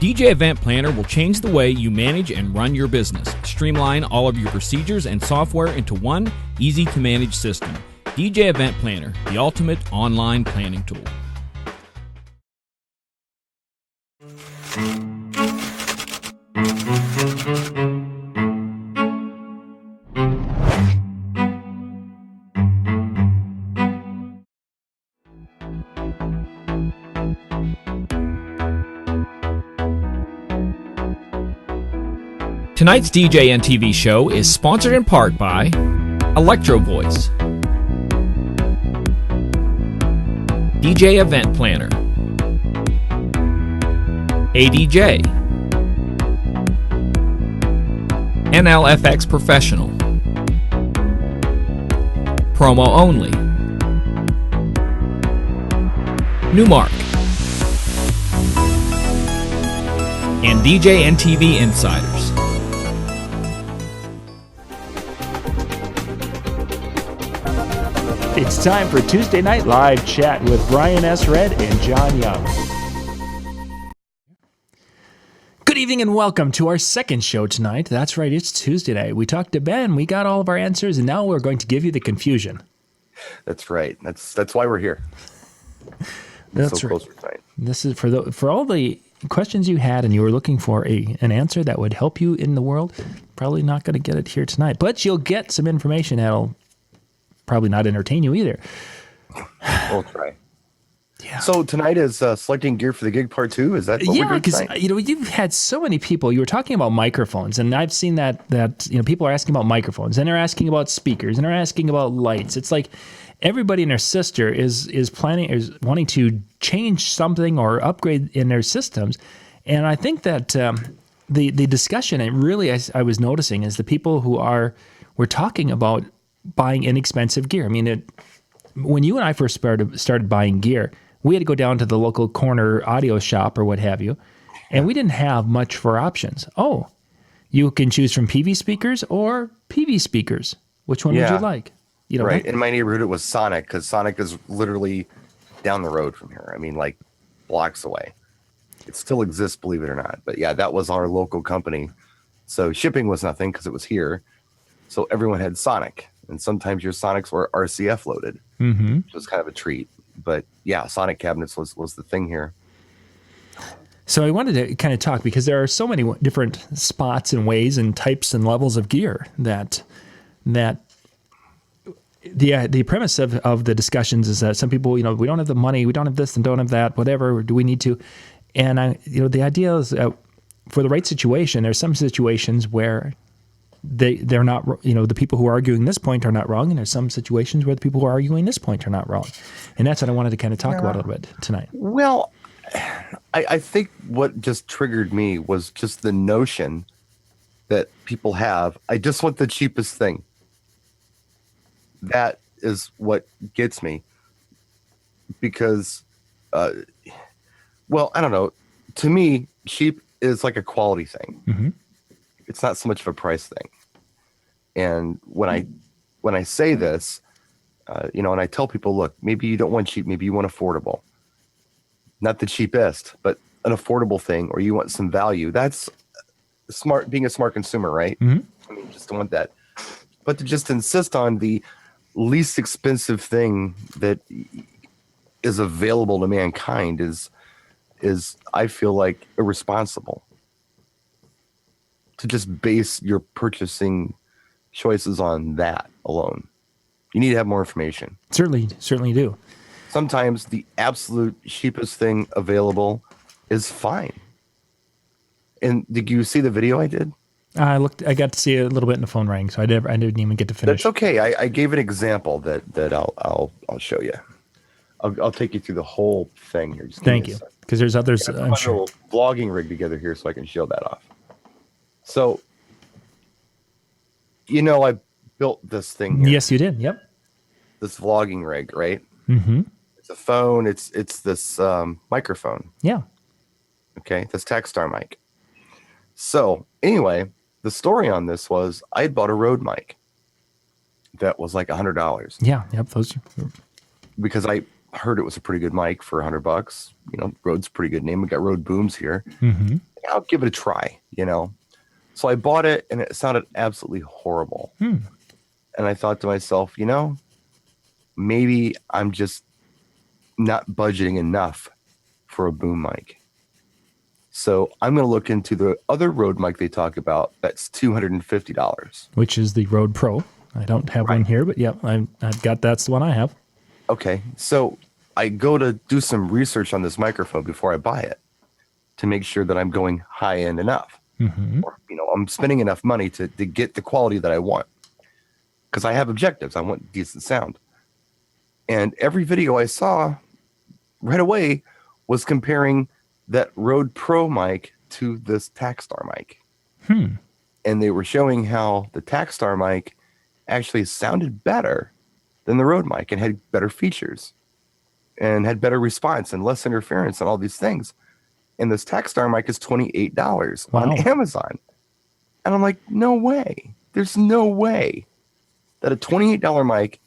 DJ Event Planner will change the way you manage and run your business. Streamline all of your procedures and software into one easy-to-manage system. DJ Event Planner, the ultimate online planning tool. Tonight's DJNTV show is sponsored in part by Electro Voice, DJ Event Planner, ADJ, NLFX Professional, Promo Only, Newmark, and DJNTV Insiders. It's time for Tuesday Night Live Chat with Brian S. Red and John Young. Good evening and welcome to our second show tonight. That's right, it's Tuesday night. We talked to Ben, we got all of our answers, and now we're going to give you the confusion. That's right. That's why we're here. That's right. This is for all the questions you had and you were looking for an answer that would help you in the world. Probably not going to get it here tonight, but you'll get some information that'll probably not entertain you either. We'll try. Yeah. So tonight is selecting gear for the gig part 2. Is that what we're doing tonight? Because you've had so many people. You were talking about microphones, and I've seen that people are asking about microphones, and they're asking about speakers, and they're asking about lights. It's like everybody and their sister is wanting to change something or upgrade in their systems, and I think that the discussion, and really I was noticing, is the people who we're talking about buying inexpensive gear. I mean, when you and I first started buying gear, we had to go down to the local corner audio shop or what have you, and we didn't have much for options. Oh, you can choose from PV speakers or PV speakers. Which one would you like? Right. In my neighborhood, it was Sonic, because Sonic is literally down the road from here. I mean, like blocks away. It still exists, believe it or not. But yeah, that was our local company. So shipping was nothing because it was here. So everyone had Sonic. And sometimes your Sonics were RCF loaded, which was kind of a treat. But yeah, Sonic cabinets was the thing here. So I wanted to kind of talk, because there are so many different spots and ways and types and levels of gear that the premise of the discussions is that some people, we don't have the money, we don't have this and don't have that, whatever, do we need to? And the idea is for the right situation, there's some situations where they're not, the people who are arguing this point are not wrong, and there's some situations where the people who are arguing this point are not wrong, and that's what I wanted to kind of talk about a little bit tonight. Well, I think what just triggered me was just the notion that people have, I just want the cheapest thing. That is what gets me, because, I don't know. To me, cheap is like a quality thing. Mm-hmm. It's not so much of a price thing. And when I say this, and I tell people, look, maybe you don't want cheap, maybe you want affordable. Not the cheapest, but an affordable thing, or you want some value. That's smart, being a smart consumer, right? Mm-hmm. I mean, just don't want that. But to just insist on the least expensive thing that is available to mankind is I feel like irresponsible. To just base your purchasing choices on that alone. You need to have more information. Certainly do. Sometimes the absolute cheapest thing available is fine. And did you see the video I did? I got to see a little bit in the phone rang, so I didn't even get to finish. That's okay. I gave an example that I'll show you. I'll take you through the whole thing here. Thank you. Because there's others. I'm sure. A little vlogging rig together here so I can show that off. So, I built this thing here. Yes, you did. Yep. This vlogging rig, right? Mm-hmm. It's a phone. It's this microphone. Yeah. Okay. This Techstar mic. So anyway, the story on this was I had bought a Rode mic that was like $100. Yeah. Yep. Those. Because I heard it was a pretty good mic for $100. Rode's a pretty good name. We got Rode booms here. Mm-hmm. I'll give it a try, you know. So I bought it, and it sounded absolutely horrible. And I thought to myself, you know, maybe I'm just not budgeting enough for a boom mic. So I'm going to look into the other Rode mic they talk about. That's $250. Which is the Rode Pro. I don't have one here, but yep, I've got, that's the one I have. Okay. So I go to do some research on this microphone before I buy it to make sure that I'm going high end enough. Or, you know, I'm spending enough money to get the quality that I want. Because I have objectives. I want decent sound. And every video I saw right away was comparing that Rode Pro mic to this Takstar mic. And they were showing how the Takstar mic actually sounded better than the Rode mic and had better features and had better response and less interference and all these things. And this Takstar mic is $28 on Amazon. And I'm like, no way. There's no way that a $28 mic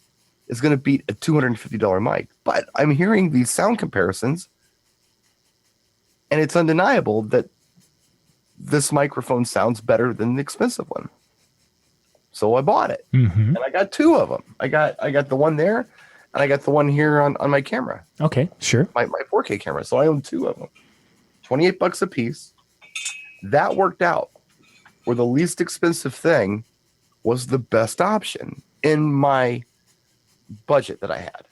is going to beat a $250 mic. But I'm hearing these sound comparisons, and it's undeniable that this microphone sounds better than the expensive one. So I bought it, and I got two of them. I got the one there, and I got the one here on my camera. Okay, sure. My 4K camera. So I own two of them. $28 a piece. That worked out. Where the least expensive thing was the best option in my budget that I had.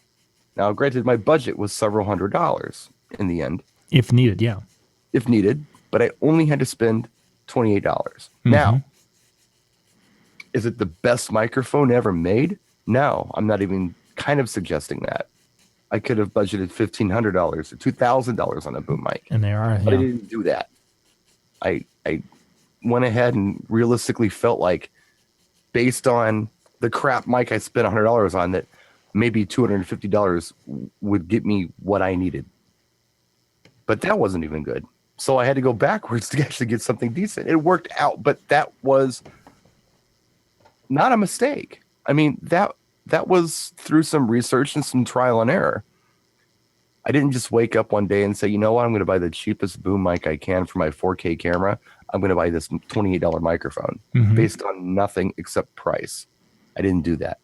Now, granted, my budget was several $100s in the end. If needed, yeah. If needed, but I only had to spend $28. Now, is it the best microphone ever made? No, I'm not even kind of suggesting that. I could have budgeted $1,500 or $2,000 on a boom mic. And they are, but I didn't do that. I went ahead and realistically felt like, based on the crap mic I spent $100 on, that maybe $250 would get me what I needed. But that wasn't even good. So I had to go backwards to actually get something decent. It worked out, but that was not a mistake. I mean, that was through some research and some trial and error. I didn't just wake up one day and say, you know what, I'm going to buy the cheapest boom mic I can for my 4K camera. I'm going to buy this $28 microphone based on nothing except price. I didn't do that.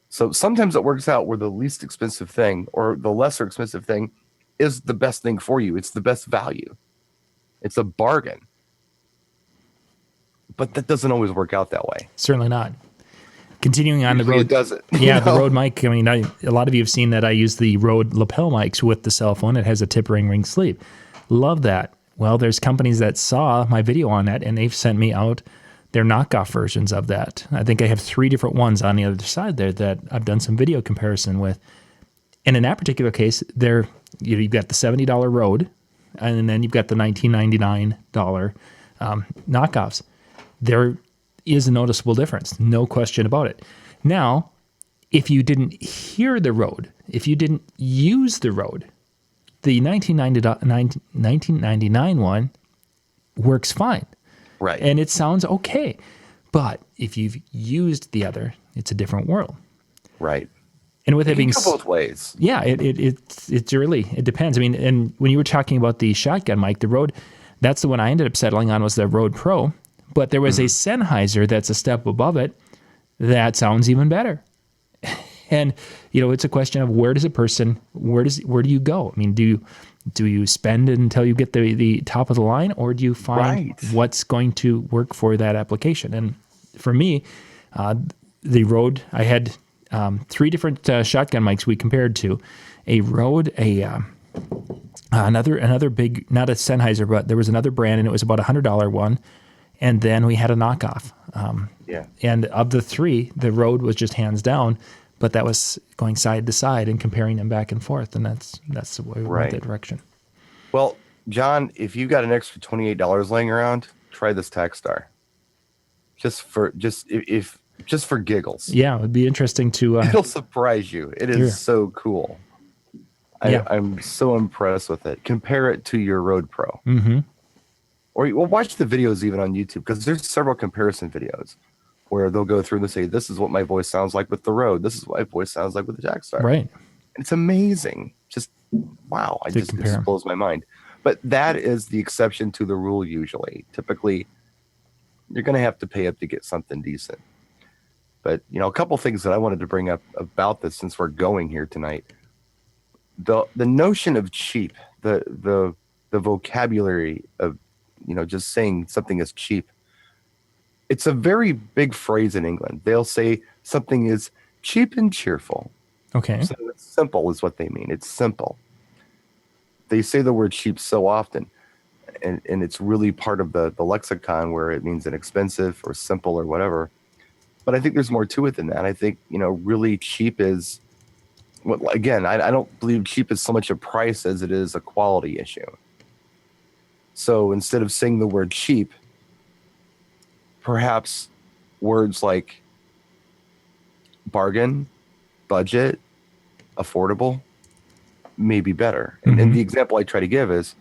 So sometimes it works out where the least expensive thing or the lesser expensive thing is the best thing for you. It's the best value. It's a bargain. But that doesn't always work out that way. Certainly not. Continuing on Usually the Rode, it doesn't. Yeah, the Rode mic. I mean, a lot of you have seen that I use the Rode lapel mics with the cell phone. It has a tip ring sleeve. Love that. Well, there's companies that saw my video on that, and they've sent me out their knockoff versions of that. I think I have 3 different ones on the other side there that I've done some video comparison with. And in that particular case, you've got the $70 Rode, and then you've got the $19.99 knockoffs. There is a noticeable difference, no question about it. Now, if you didn't hear the Rode, if you didn't use the Rode, the $19.99 one works fine. Right. And it sounds okay. But if you've used the other, it's a different world. Right. And with it being both ways. Yeah, it depends. I mean, and when you were talking about the shotgun mic, the Rode, that's the one I ended up settling on was the Rode Pro. But there was a Sennheiser that's a step above it that sounds even better. And it's a question of where do you go? I mean, do you spend until you get the top of the line, or do you find what's going to work for that application? And for me, the Rode, I had 3 different shotgun mics we compared to. A Rode, another big, not a Sennheiser, but there was another brand, and it was about $100 one. And then we had a knockoff. And of the 3, the Rode was just hands down, but that was going side to side and comparing them back and forth. And that's the way we went that direction. Well, John, if you got an extra $28 laying around, try this Takstar. Just for giggles. Yeah, it would be interesting to. It'll surprise you. It is so cool. I'm so impressed with it. Compare it to your Rode Pro. Or watch the videos even on YouTube, because there's several comparison videos where they'll go through and say, this is what my voice sounds like with the Rode. This is what my voice sounds like with the Takstar. Right. And it's amazing. Just, wow. It just blows my mind. But that is the exception to the rule usually. Typically, you're going to have to pay up to get something decent. But, a couple things that I wanted to bring up about this since we're going here tonight. The notion of cheap, the vocabulary of, just saying something is cheap. It's a very big phrase in England. They'll say something is cheap and cheerful. Okay. So it's simple is what they mean. It's simple. They say the word cheap so often, and it's really part of the lexicon where it means inexpensive or simple or whatever. But I think there's more to it than that. I think, really cheap is, well, again, I don't believe cheap is so much a price as it is a quality issue. So instead of saying the word cheap, perhaps words like bargain, budget, affordable may be better. And the example I try to give is,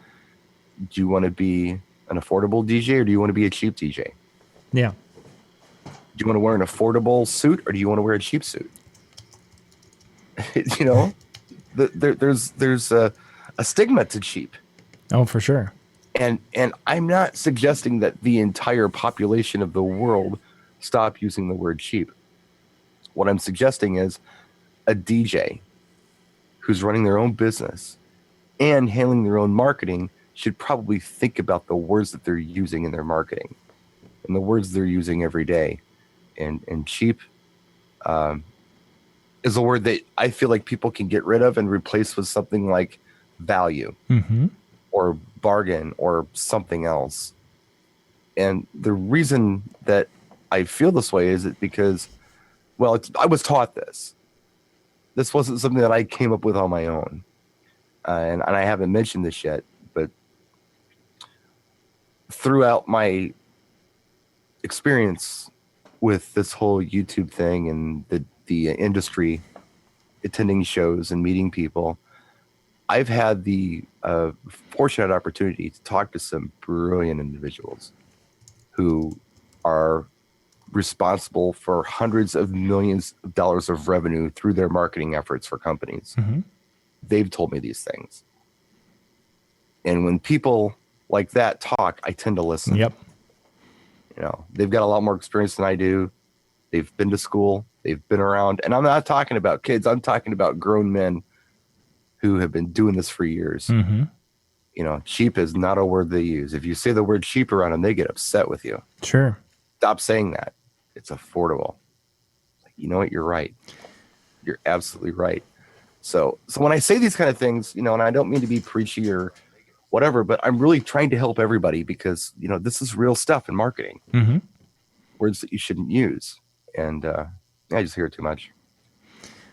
do you want to be an affordable DJ or do you want to be a cheap DJ? Yeah. Do you want to wear an affordable suit or do you want to wear a cheap suit? There's a stigma to cheap. Oh, for sure. And I'm not suggesting that the entire population of the world stop using the word cheap. What I'm suggesting is a DJ who's running their own business and handling their own marketing should probably think about the words that they're using in their marketing and the words they're using every day. And cheap is a word that I feel like people can get rid of and replace with something like value. Or bargain or something else. And the reason that I feel this way is because, well, I was taught this. This wasn't something that I came up with on my own. And I haven't mentioned this yet, but throughout my experience with this whole YouTube thing and the industry, attending shows and meeting people, I've had the fortunate opportunity to talk to some brilliant individuals who are responsible for hundreds of millions of dollars of revenue through their marketing efforts for companies. They've told me these things. And when people like that talk, I tend to listen. Yep. They've got a lot more experience than I do. They've been to school. They've been around. And I'm not talking about kids. I'm talking about grown men who have been doing this for years. Cheap is not a word they use. If you say the word cheap around them, they get upset with you. Sure. Stop saying that. It's affordable. You know what? You're right. You're absolutely right. So when I say these kind of things, and I don't mean to be preachy or whatever, but I'm really trying to help everybody because, this is real stuff in marketing. Words that you shouldn't use. And I just hear it too much.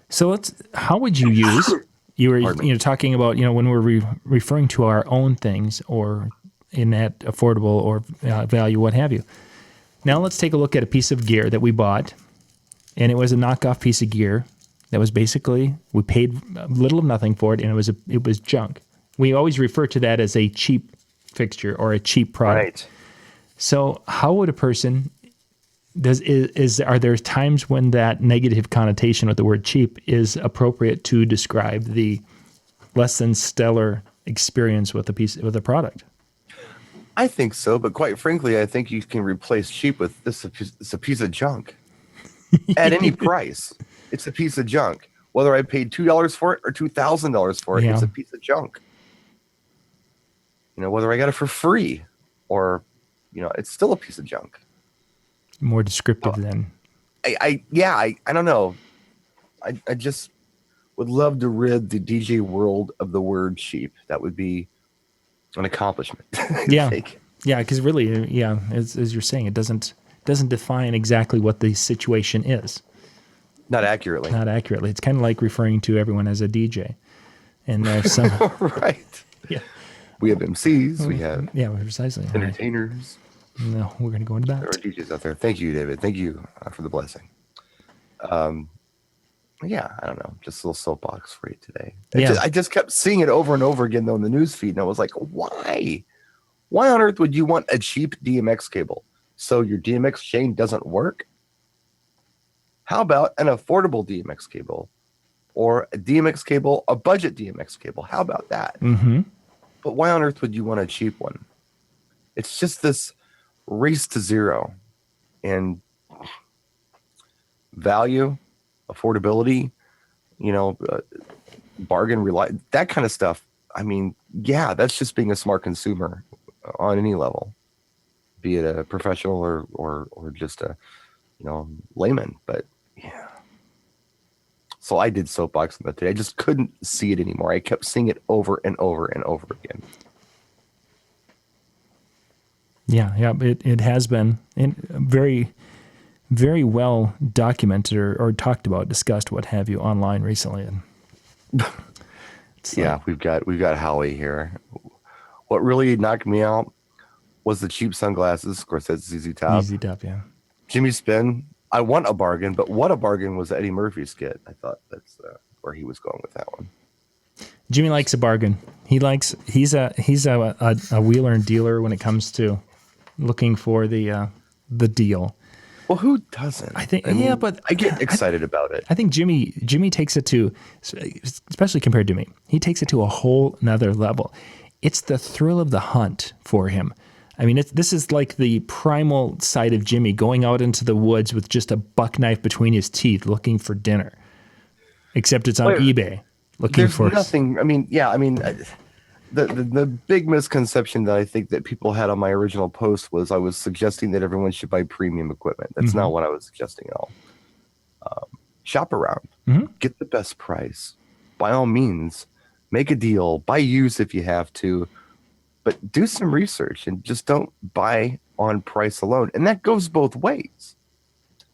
So how would you use... You were talking about, when we're referring to our own things or in that affordable or value, what have you. Now let's take a look at a piece of gear that we bought, and it was a knockoff piece of gear that was basically, we paid little of nothing for it, and it was junk. We always refer to that as a cheap fixture or a cheap product. Right. So how would a person... Are there times when that negative connotation with the word cheap is appropriate to describe the less than stellar experience with a product? I think so, but quite frankly, I think you can replace cheap with this. It's a piece of junk at any price. It's a piece of junk. Whether I paid $2 for it or $2,000 for it, it's a piece of junk. Whether I got it for free or, it's still a piece of junk. More descriptive than I don't know. I just would love to rid the DJ world of the word cheap. That would be an accomplishment. Yeah, because really, as you're saying, it doesn't define exactly what the situation is. Not accurately. It's kind of like referring to everyone as a DJ, and there's some right. Yeah, we have MCs. We have precisely entertainers. No, we're going to go into that. There are DJs out there. Thank you, David. Thank you for the blessing. I don't know. Just a little soapbox for you today. I just kept seeing it over and over again, though, in the news feed. And I was like, why? Why on earth would you want a cheap DMX cable? So your DMX chain doesn't work? How about an affordable DMX cable? Or a DMX cable, a budget DMX cable? How about that? But why on earth would you want a cheap one? It's just this race to zero, and value, affordability, bargain, that kind of stuff. I mean, yeah, that's just being a smart consumer on any level, be it a professional or just a, layman. But yeah. So I did soapbox on that today. I just couldn't see it anymore. I kept seeing it over and over and over again. Yeah, it has been very, very well documented or talked about, discussed, what have you, online recently. And yeah, we've got Howie here. What really knocked me out was the cheap sunglasses. Of course, that's ZZ Top. ZZ Top, yeah. Jimmy Spin. I want a bargain, but what a bargain was Eddie Murphy skit. I thought that's where he was going with that one. Jimmy likes a bargain. He's a wheeler and dealer when it comes to looking for the deal. Well, who doesn't? I think, but I get excited about it. I think Jimmy takes it to, especially compared to me, he takes it to a whole nother level. It's the thrill of the hunt for him. I mean, this is like the primal side of Jimmy going out into the woods with just a buck knife between his teeth looking for dinner. Except it's on eBay looking for nothing. I mean, yeah, the big misconception that I think that people had on my original post was I was suggesting that everyone should buy premium equipment. That's not what I was suggesting at all. Shop around, get the best price. By all means, make a deal, buy used if you have to, but do some research and just don't buy on price alone. And that goes both ways.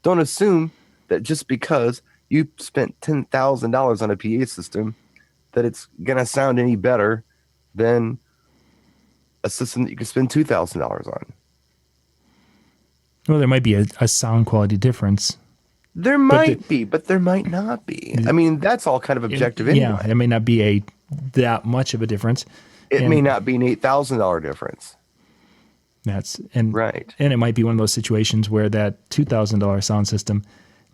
Don't assume that just because you spent $10,000 on a PA system that it's going to sound any better than a system that you can spend $2,000 on. Well, there might be a sound quality difference. There might be, but there might not be. I mean, that's all kind of objective anyway. Yeah, it may not be that much of a difference. It may not be an $8,000 difference. Right. And it might be one of those situations where that $2,000 sound system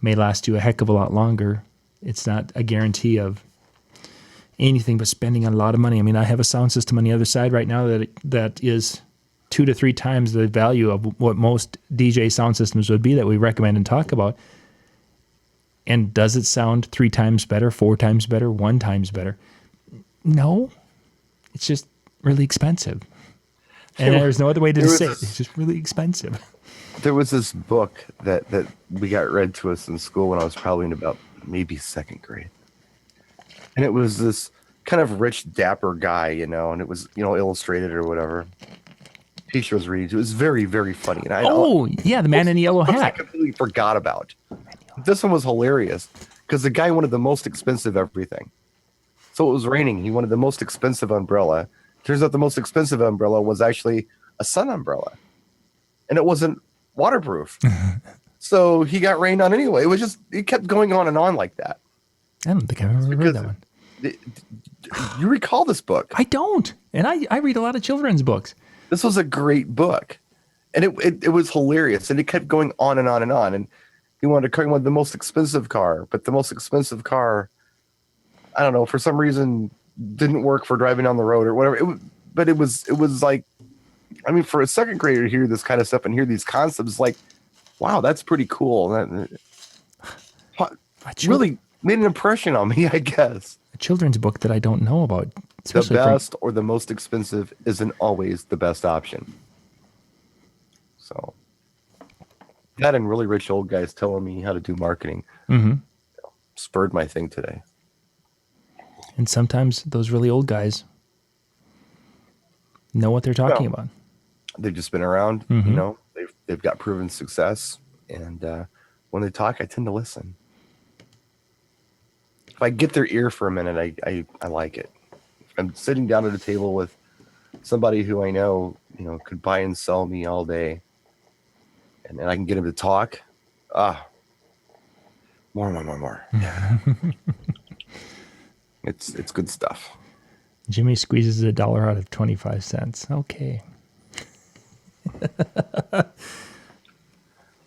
may last you a heck of a lot longer. It's not a guarantee of anything but spending a lot of money. I mean, I have a sound system on the other side right now that is 2 to 3 times the value of what most DJ sound systems would be that we recommend and talk about. And does it sound 3 times better, 4 times better, 1 times better? No. It's just really expensive. And there's no other way to say it. It's just really expensive. There was this book that we got read to us in school when I was probably in about maybe 2nd grade. And it was this kind of rich, dapper guy, and it was, illustrated or whatever. Teacher was reading. It was very, very funny. And the man in the yellow hat. I completely forgot about. This one was hilarious because the guy wanted the most expensive everything. So it was raining. He wanted the most expensive umbrella. Turns out the most expensive umbrella was actually a sun umbrella. And it wasn't waterproof. So he got rained on anyway. It kept going on and on like that. I don't think I've ever read that one. You recall this book? I don't. And I read a lot of children's books. This was a great book. And it was hilarious. And it kept going on and on and on. And he wanted the most expensive car. But the most expensive car, I don't know, for some reason didn't work for driving on the road or whatever. It was like, I mean, for a 2nd grader to hear this kind of stuff and hear these concepts, like, wow, that's pretty cool. That really made an impression on me, I guess. A children's book that I don't know about. The best or the most expensive isn't always the best option. So that and really rich old guys telling me how to do marketing spurred my thing today. And sometimes those really old guys know what they're talking about. They've just been around, they've got proven success. And when they talk, I tend to listen. If I get their ear for a minute, I like it. If I'm sitting down at a table with somebody who I know, could buy and sell me all day, and I can get him to talk, more. It's good stuff. Jimmy squeezes $1 out of 25 cents. Okay.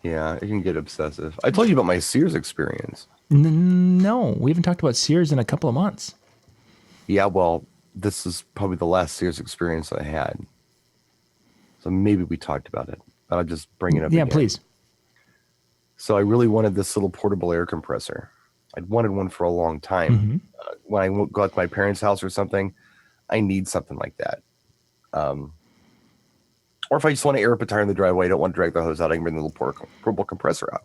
Yeah, it can get obsessive. I told you about my Sears experience. No, we haven't talked about Sears in a couple of months. Yeah, well, this is probably the last Sears experience I had. So maybe we talked about it, but I'll just bring it up Yeah, again. please. So I really wanted this little portable air compressor. I'd wanted one for a long time. Mm-hmm. When I go out to my parents' house or something, I need something like that. Or if I just want to air up a tire in the driveway, I don't want to drag the hose out, I can bring the little portable compressor out.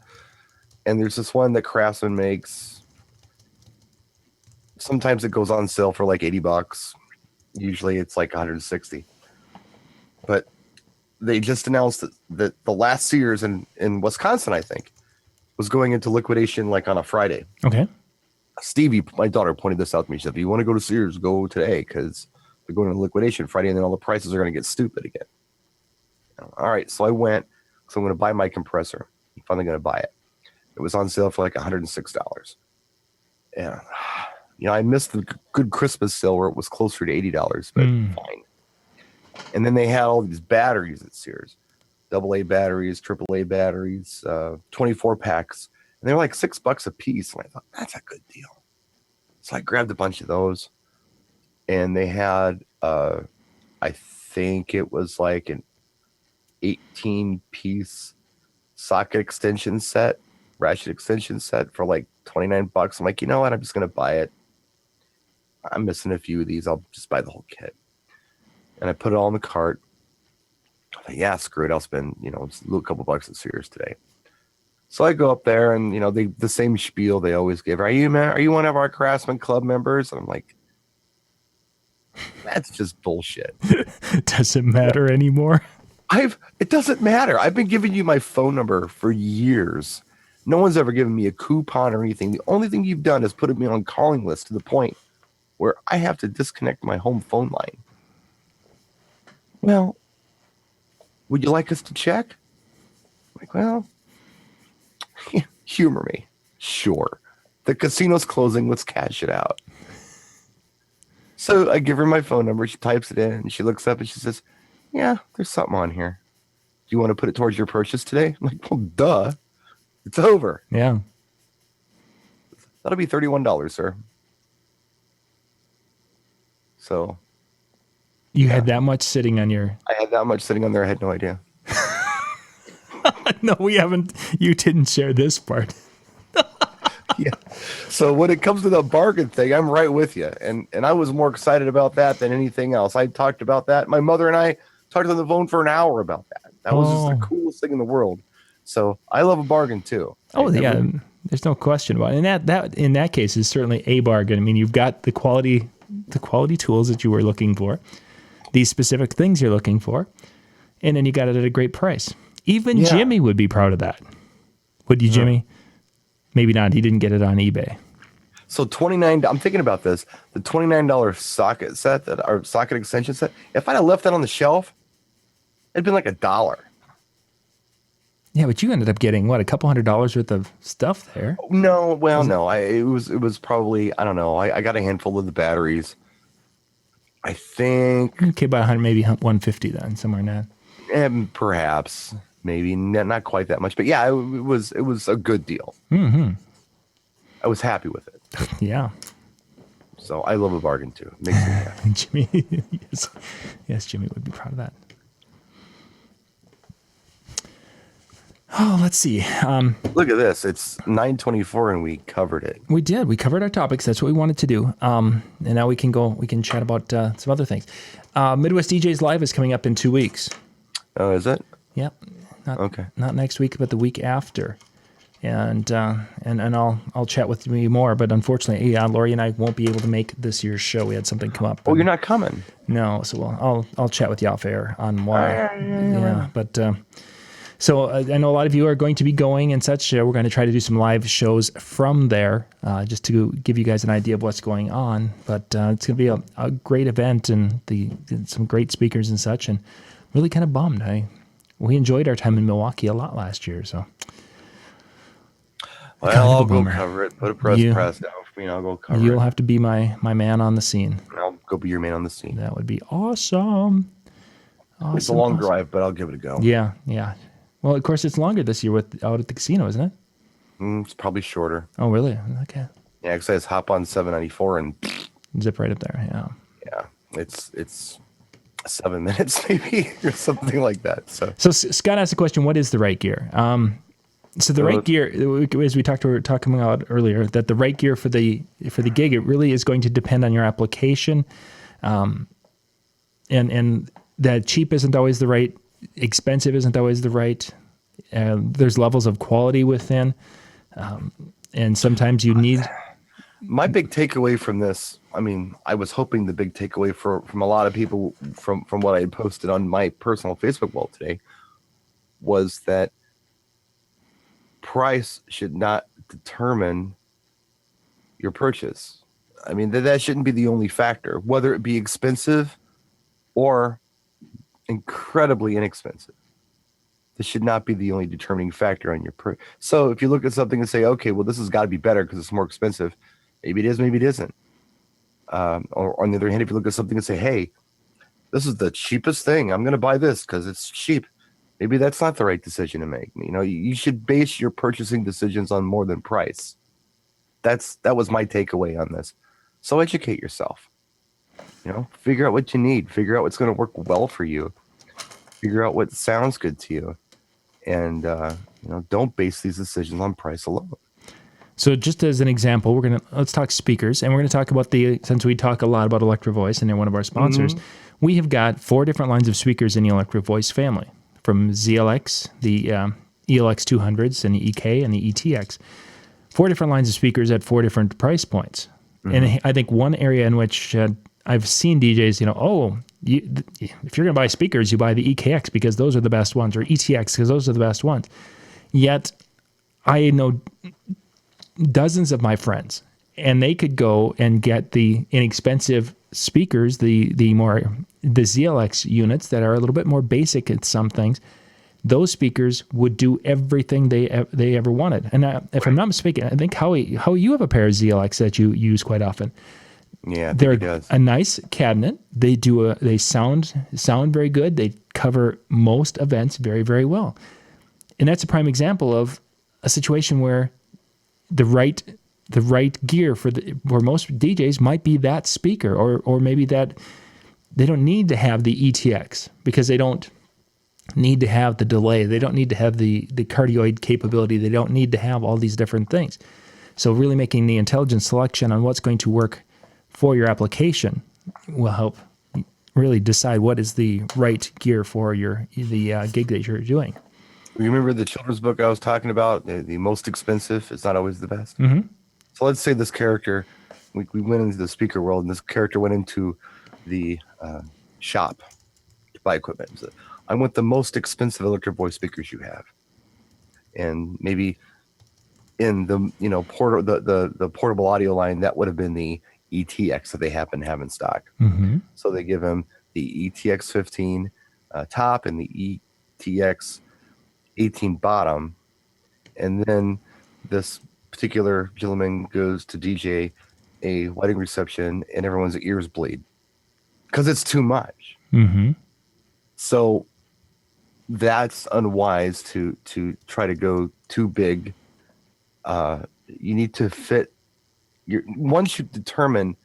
And there's this one that Craftsman makes. Sometimes it goes on sale for like $80. Usually it's like 160. But they just announced that the last Sears in Wisconsin, I think, was going into liquidation like on a Friday. Okay. Stevie, my daughter, pointed this out to me. She said, if you want to go to Sears, go today because they're going into liquidation Friday and then all the prices are going to get stupid again. All right. So I went. So I'm going to buy my compressor. I'm finally going to buy it. It was on sale for like $106. And, I missed the good Christmas sale where it was closer to $80, but fine. And then they had all these batteries at Sears. AA batteries, AAA batteries, 24 packs. And they were like $6 a piece. And I thought, that's a good deal. So I grabbed a bunch of those. And they had, I think it was like an 18-piece socket extension set, ratchet extension set for like $29. I'm like, you know what? I'm just going to buy it. I'm missing a few of these. I'll just buy the whole kit. And I put it all in the cart. I thought, yeah, screw it. I'll spend, a couple bucks at Sears today. So I go up there and, the same spiel they always give. Are you one of our Craftsman Club members? And I'm like, that's just bullshit. Does it matter anymore? It doesn't matter. I've been giving you my phone number for years. No one's ever given me a coupon or anything. The only thing you've done is put me on calling list to the point where I have to disconnect my home phone line. Well, would you like us to check? I'm like, well, humor me. Sure. The casino's closing. Let's cash it out. So I give her my phone number. She types it in and she looks up and she says, yeah, there's something on here. Do you want to put it towards your purchase today? I'm like, well, duh. It's over. Yeah. That'll be $31, sir. So. You had that much sitting on your... I had that much sitting on there. I had no idea. No, we haven't. You didn't share this part. Yeah. So when it comes to the bargain thing, I'm right with you. And I was more excited about that than anything else. I talked about that. My mother and I talked on the phone for an hour about that. That was just the coolest thing in the world. So I love a bargain too. Yeah. There's no question about it. And that in that case is certainly a bargain. I mean, you've got the quality tools that you were looking for, these specific things you're looking for, and then you got it at a great price. Even Jimmy would be proud of that. Would you, Jimmy? Maybe not. He didn't get it on eBay. So I'm thinking about this. The $29 socket set or socket extension set. If I'd have left that on the shelf, it'd been like $1. Yeah, but you ended up getting what, a couple $100 worth of stuff there. No, well, no. It was probably, I don't know. I got a handful of the batteries. I think. Okay, about maybe 150 then, somewhere in that. And perhaps, maybe not quite that much, but yeah, it was a good deal. Mm-hmm. I was happy with it. Yeah. So I love a bargain too. It makes me happy. Jimmy, yes, Jimmy would be proud of that. Oh, let's see. Look at this. It's 9:24 and we covered it. We did. We covered our topics. That's what we wanted to do. And now we can chat about some other things. Midwest DJs Live is coming up in 2 weeks. Oh, is it? Yep. Okay. Not next week, but the week after. And I'll chat with you more. But unfortunately, Lori and I won't be able to make this year's show. We had something come up. Oh, you're not coming? No. So I'll chat with you off air on why. Yeah. But so I know a lot of you are going to be going and such. We're going to try to do some live shows from there, just to give you guys an idea of what's going on. But it's going to be a great event and some great speakers and such. And really kind of bummed. We enjoyed our time in Milwaukee a lot last year. So. Well, I'll go cover it. Put a press down for me and I'll go cover it. You'll have to be my man on the scene. I'll go be your man on the scene. That would be awesome. It's a long drive, but I'll give it a go. Yeah. Well, of course, it's longer this year out at the casino, isn't it? It's probably shorter. Oh, really? Okay. Yeah, because I just hop on 794 and zip right up there. Yeah. Yeah. it's 7 minutes maybe or something like that. So Scott asked the question, what is the right gear? So the right gear, as we were talking about earlier, that the right gear for the gig, it really is going to depend on your application, and that cheap isn't always the right, expensive isn't always the right. There's levels of quality within, and sometimes you need. My big takeaway from this, I mean, I was hoping the big takeaway from a lot of people from what I had posted on my personal Facebook wall today was that price should not determine your purchase. I mean, that shouldn't be the only factor, whether it be expensive or incredibly inexpensive. This should not be the only determining factor on your purchase. So if you look at something and say, okay, well, this has got to be better because it's more expensive. Maybe it is, maybe it isn't. Or on the other hand, if you look at something and say, hey, this is the cheapest thing, I'm going to buy this because it's cheap. Maybe that's not the right decision to make. You know, you should base your purchasing decisions on more than price. That was my takeaway on this. So educate yourself. You know, figure out what you need. Figure out what's going to work well for you. Figure out what sounds good to you. And, don't base these decisions on price alone. So just as an example, let's talk speakers, and we're going to talk about since we talk a lot about Electro Voice and they're one of our sponsors, we have got 4 different lines of speakers in the Electro Voice family, from ZLX, the ELX 200s, and the EK, and the ETX. 4 different lines of speakers at 4 different price points. And I think one area in which I've seen DJs, if you're going to buy speakers, you buy the EKX because those are the best ones, or ETX because those are the best ones. Yet I know dozens of my friends, and they could go and get the inexpensive speakers, the ZLX units that are a little bit more basic at some things. Those speakers would do everything they ever wanted. And if I'm not mistaken, I think Howie, you have a pair of ZLX that you use quite often. Yeah, they're a nice cabinet. They sound very good. They cover most events very, very well. And that's a prime example of a situation where the right gear for most DJs might be that speaker, or maybe that they don't need to have the ETX because they don't need to have the delay. They don't need to have the cardioid capability. They don't need to have all these different things. So really making the intelligent selection on what's going to work for your application will help really decide what is the right gear for the gig that you're doing. You remember the children's book I was talking about? The most expensive is not always the best. Mm-hmm. So let's say this character, we went into the speaker world, and this character went into the shop to buy equipment. So I want the most expensive Electro Voice speakers you have, and maybe in the the portable audio line, that would have been the ETX that they happen to have in stock. Mm-hmm. So they give him the ETX 15 top and the ETX 18 bottom, and then this particular gentleman goes to DJ a wedding reception, and everyone's ears bleed because it's too much. Mm-hmm. So that's unwise to try to go too big. You need to fit once you determine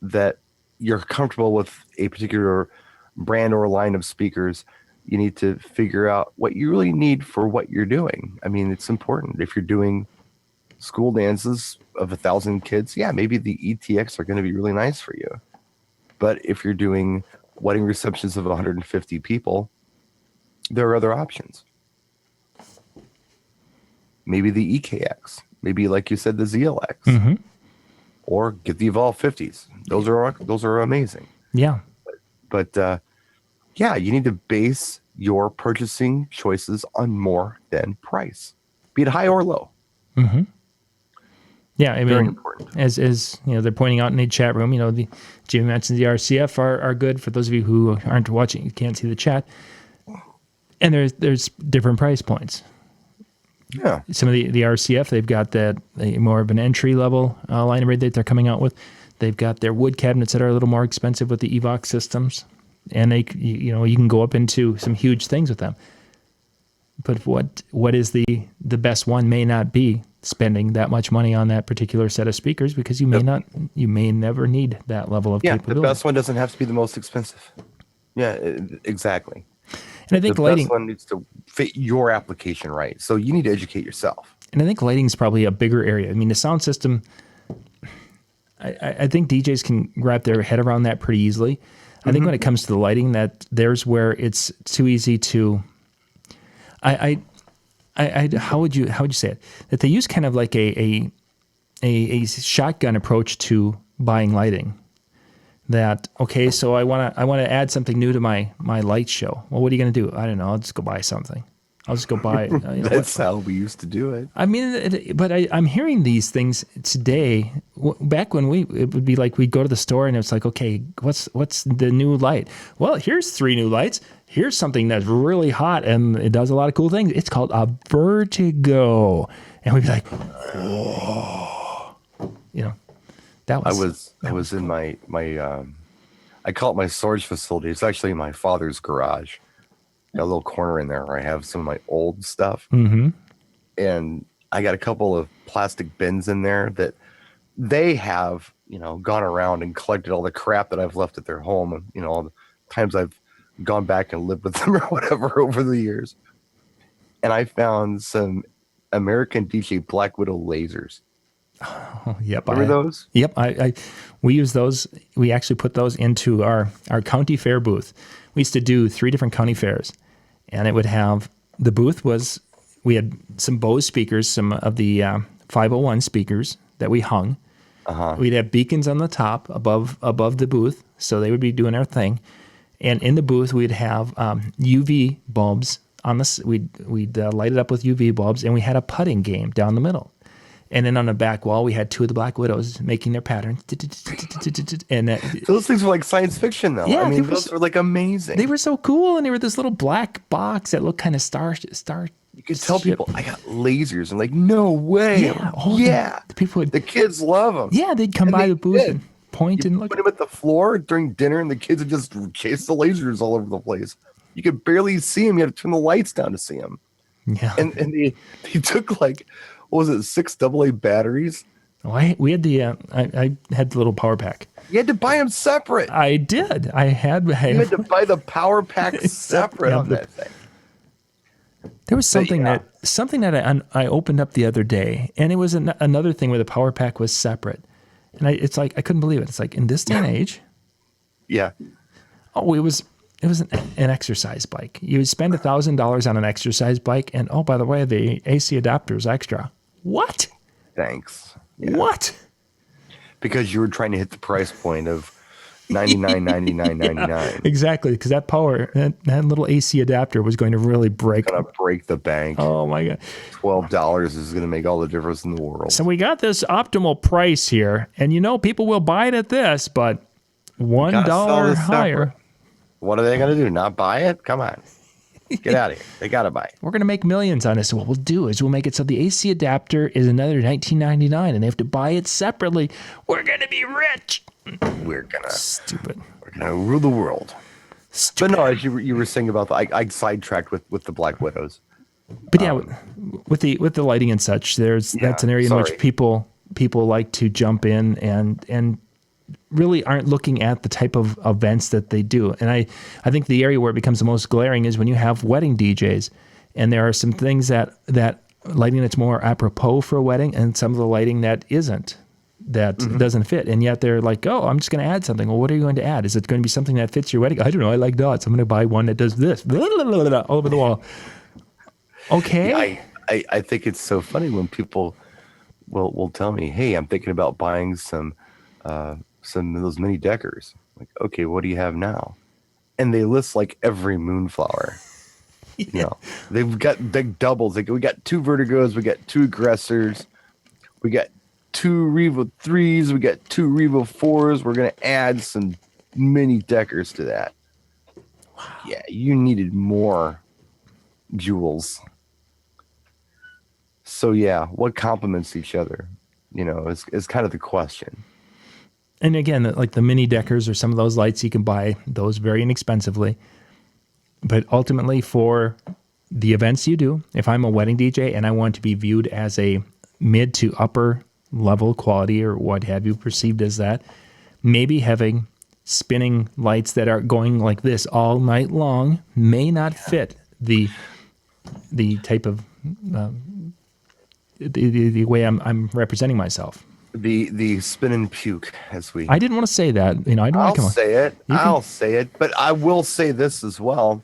that you're comfortable with a particular brand or line of speakers, you need to figure out what you really need for what you're doing. I mean, it's important. If you're doing school dances of 1,000 kids, yeah, maybe the ETX are going to be really nice for you. But if you're doing wedding receptions of 150 people, there are other options. Maybe the EKX, maybe like you said, the ZLX, mm-hmm. or get the Evolve 50s. Those are amazing. Yeah. But yeah, you need to base your purchasing choices on more than price, be it high or low. Mm-hmm. Yeah, I Very mean, important. as they're pointing out in the chat room, Jimmy mentions the RCF are good. For those of you who aren't watching, you can't see the chat. And there's different price points. Yeah. Some of the RCF, they've got that more of an entry level line array that they're coming out with. They've got their wood cabinets that are a little more expensive with the Evox systems, and you can go up into some huge things with them. But what is the best one may not be spending that much money on that particular set of speakers because you may never need that level of capability. The best one doesn't have to be the most expensive. Yeah, exactly. And I think the lighting, best one needs to fit your application right. So you need to educate yourself. and I think lighting is probably a bigger area. I mean, the sound system, I think DJs can wrap their head around that pretty easily. I think when it comes to the lighting, that there's where it's too easy to. How would you say it? That they use kind of like a shotgun approach to buying lighting. That okay, so I want to add something new to my light show. Well, what are you going to do? I don't know. I'll just go buy something. I'll just go buy. That's how we used to do it. I mean, but I'm hearing these things today. Back when it would be like we'd go to the store and it's like, okay, what's the new light? Well, here's 3 new lights. Here's something that's really hot and it does a lot of cool things. It's called a Vertigo, and we'd be like, whoa, that was. I was in my I call it my storage facility. It's actually my father's garage. Got a little corner in there where I have some of my old stuff. Mm-hmm. And I got a couple of plastic bins in there that they have, gone around and collected all the crap that I've left at their home. And, all the times I've gone back and lived with them or whatever over the years. And I found some American DJ Black Widow lasers. Oh, yep. Remember those? Yep. We use those. We actually put those into our county fair booth. We used to do 3 different county fairs. And it would have, the booth we had some Bose speakers, some of the 501 speakers that we hung. Uh-huh. We'd have beacons on the top above the booth, so they would be doing their thing. And in the booth, we'd have UV bulbs on this. We'd light it up with UV bulbs, and we had a putting game down the middle. And then on the back wall, we had 2 of the Black Widows making their patterns. And those things were like science fiction, though. Yeah, I mean, those were like amazing. They were so cool, and they were this little black box that looked kind of star. You could tell people, I got lasers. I'm like, no way. Yeah. The kids love them. Yeah, they'd come by the booth and point and look. Put them at the floor during dinner, and the kids would just chase the lasers all over the place. You could barely see them. You had to turn the lights down to see them. Yeah. And they took like, what was it, 6 AA batteries? Oh, we had I had the little power pack. You had to buy them separate. I did. You had to buy the power pack separate on that thing. There was something that I opened up the other day, and it was another thing where the power pack was separate, and it's like I couldn't believe it. It's like in this day and age. Yeah. Oh, it was an exercise bike. You would spend $1,000 on an exercise bike, and oh, by the way, the AC adapter is extra. What? Thanks. Yeah. What? Because you were trying to hit the price point of $99.99. Exactly, because that little AC adapter was going to really break the bank. Oh my God! $12 is going to make all the difference in the world. So we got this optimal price here, and people will buy it at this, but $1 higher. What are they going to do? Not buy it? Come on. Get out of here. They got to buy it. We're going to make millions on this. So what we'll do is we'll make it so the AC adapter is another $19.99 and they have to buy it separately. We're going to be rich. We're going to rule the world. Stupid. But no, as you were saying about I sidetracked with the Black Widows. But yeah, with the lighting and such, that's an area in which people like to jump in and really aren't looking at the type of events that they do. And I think the area where it becomes the most glaring is when you have wedding DJs, and there are some things that lighting that's more apropos for a wedding, and some of the lighting that isn't, that doesn't fit. And yet they're like, oh, I'm just going to add something. Well, what are you going to add? Is it going to be something that fits your wedding? I don't know. I like dots. I'm going to buy one that does this. Blah, blah, blah, blah, all over the wall. Okay. Yeah, I think it's so funny when people will tell me, hey, I'm thinking about buying some of those mini deckers. Like, okay, what do you have now? And they list like every moonflower. They've got big doubles. Like, we got 2 Vertigos, we got 2 Aggressors, we got 2 Revo 3s, we got 2 Revo 4s. We're gonna add some mini deckers to that. Wow. Yeah, you needed more jewels. So yeah, what complements each other? Is kind of the question. And again, like the mini deckers or some of those lights, you can buy those very inexpensively. But ultimately, for the events you do, if I'm a wedding DJ and I want to be viewed as a mid to upper level quality or what have you perceived as that, maybe having spinning lights that are going like this all night long may not fit the type of the way I'm representing myself. The spin and puke, as we. I didn't want to say that. I don't want to come on. I'll say it, but I will say this as well.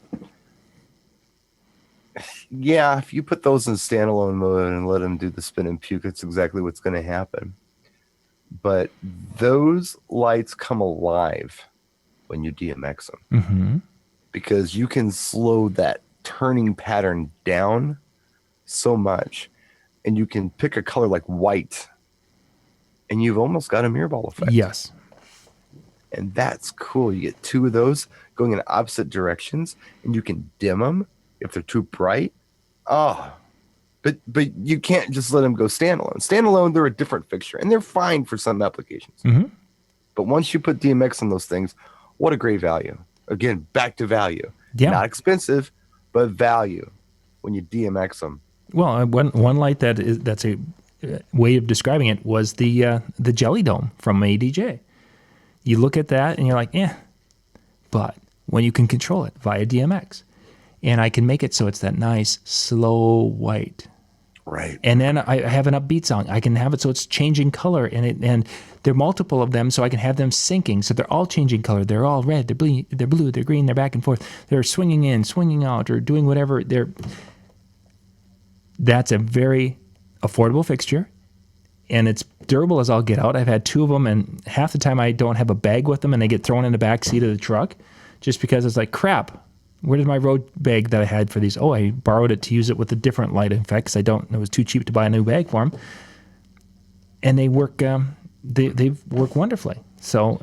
Yeah, if you put those in standalone mode and let them do the spin and puke, that's exactly what's going to happen. But those lights come alive when you DMX them, because you can slow that turning pattern down so much, and you can pick a color like white, and you've almost got a mirror ball effect. Yes. And that's cool. You get two of those going in opposite directions, and you can dim them if they're too bright. Oh, but you can't just let them go standalone. Standalone, they're a different fixture, and they're fine for some applications. But once you put DMX on those things, what a great value. Again, back to value. Yeah. Not expensive, but value when you DMX them. Well, one light that's a way of describing it was the Jelly Dome from ADJ. You look at that and you're like, but when you can control it via DMX, and I can make it so it's that nice slow white, right? And then I have an upbeat song. I can have it so it's changing color, and there are multiple of them, so I can have them syncing, so they're all changing color. They're all red, they're blue, they're green, they're back and forth. They're swinging in, swinging out, or doing whatever. That's a very affordable fixture, and it's durable as all get out. I've had two of them, and half the time I don't have a bag with them, and they get thrown in the back seat of the truck just because it's like, crap, where did my road bag that I had for these? Oh, I borrowed it to use it with a different light effects. It was too cheap to buy a new bag for them. And they work, they work wonderfully. So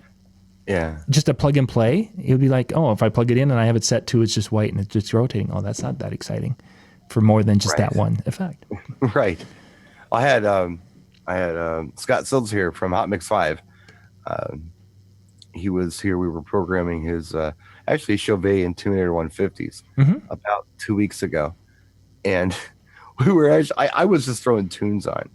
yeah, just a plug and play, it would be like, oh, if I plug it in and I have it set to it's just white and it's just rotating. Oh, that's not that exciting for more than just that one effect. Right. I had Scott Sills here from Hot Mix 5. He was here. We were programming his actually Chauvet and Tunator 150s about 2 weeks ago, and we were actually I was just throwing tunes on.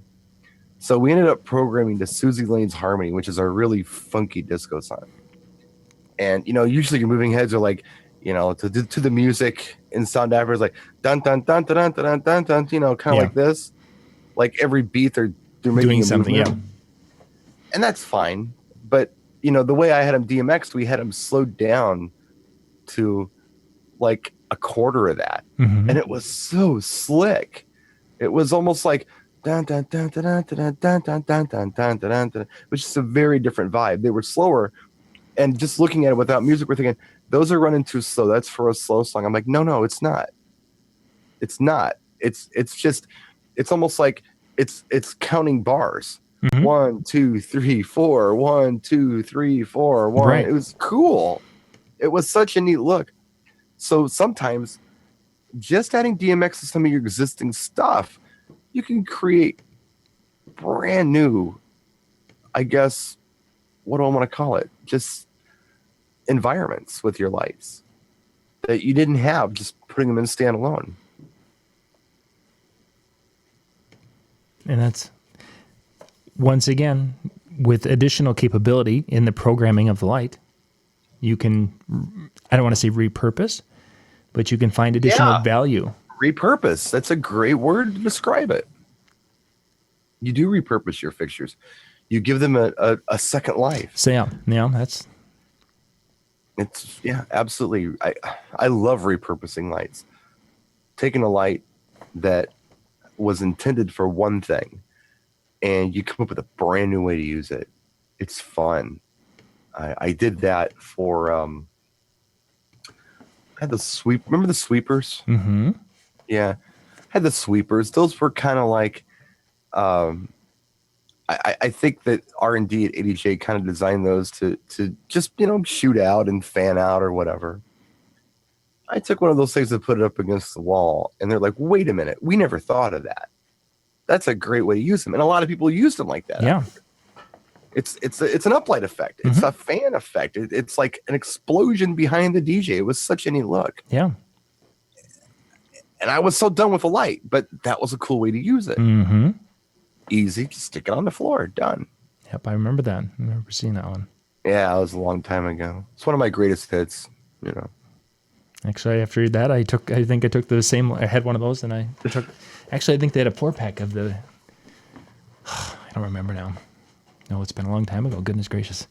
So we ended up programming to Susie Lane's Harmony, which is a really funky disco song. And usually your moving heads are like, to the music in sound after is like dun dun dun dun dun dun dun dun, kind of like this. Like every beat they're making doing something, movement. And that's fine. But the way I had him DMX'd, we had him slowed down to like a quarter of that. And it was so slick. It was almost like dun dun dun dun dun dun dun dun dun dun dun dun dun, which is a very different vibe. They were slower, and just looking at it without music, we're thinking those are running too slow. That's for a slow song. I'm like, no, it's not. It's not. It's just, it's almost like it's counting bars. 1, 2, 3, 4. 1, 2, 3, 4. 1. Right. It was cool. It was such a neat look. So sometimes just adding DMX to some of your existing stuff, you can create brand new, I guess, what do I want to call it? Just environments with your lights that you didn't have just putting them in standalone. And that's, once again, with additional capability in the programming of the light, you can, I don't want to say repurpose, but you can find additional value. Repurpose. That's a great word to describe it. You do repurpose your fixtures. You give them a second life. So that's... It's, absolutely. I love repurposing lights. Taking a light that was intended for one thing, and you come up with a brand new way to use it. It's fun. I did that for I had the sweep. Remember the sweepers? Yeah, I had the sweepers. Those were kind of like I think that R&D at ADJ kind of designed those to just shoot out and fan out or whatever. I took one of those things and put it up against the wall, and they're like, "Wait a minute, we never thought of that. That's a great way to use them." And a lot of people use them like that. Yeah. It's an uplight effect. It's a fan effect. It's like an explosion behind the DJ. It was such a neat look. Yeah. And I was so done with the light, but that was a cool way to use it. Easy. Just stick it on the floor. Done. Yep, I remember that. I remember seeing that one. Yeah, it was a long time ago. It's one of my greatest hits, you know. Actually, after that, I think I took the same. I had one of those, and I took. Actually, I think they had a 4-pack of the. I don't remember now. No, it's been a long time ago. Goodness gracious.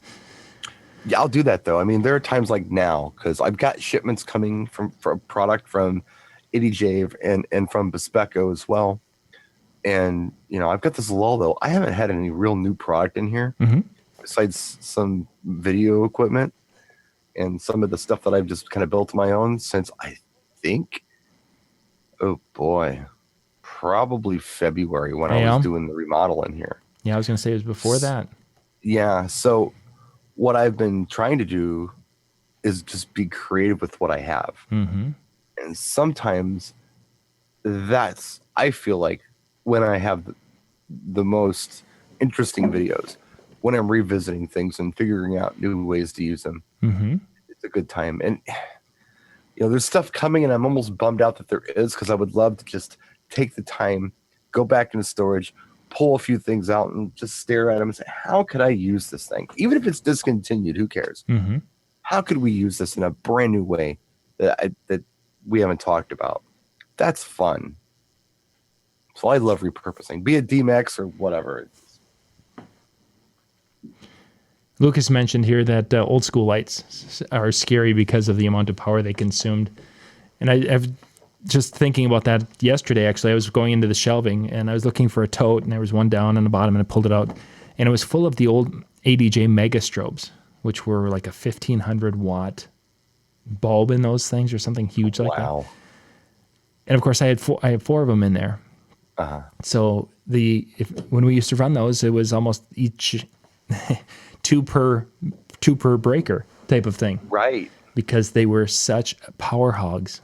Yeah, I'll do that though. I mean, there are times like now because I've got shipments coming from product from EDJ and from Bespeco as well. And you know, I've got this lull though. I haven't had any real new product in here besides some video equipment and some of the stuff that I've just kind of built my own since I think, oh boy, probably February when I was doing the remodel in here. Yeah, I was going to say it was before that. Yeah. So what I've been trying to do is just be creative with what I have. And sometimes that's, I feel like when I have the most interesting videos, when I'm revisiting things and figuring out new ways to use them, it's a good time. And, you know, there's stuff coming and I'm almost bummed out that there is because I would love to just take the time, go back into storage, pull a few things out and just stare at them and say, how could I use this thing? Even if it's discontinued, who cares? How could we use this in a brand new way that we haven't talked about? That's fun. So I love repurposing, be it DMAX or whatever. Lucas mentioned here that old school lights are scary because of the amount of power they consumed. And I've just thinking about that yesterday, actually. I was going into the shelving and I was looking for a tote and there was one down on the bottom and I pulled it out and it was full of the old ADJ Megastrobes, which were like a 1500 watt bulb in those things or something huge like that. And of course I had four of them in there. So when we used to run those, it was almost each two per breaker type of thing. Right. Because they were such power hogs.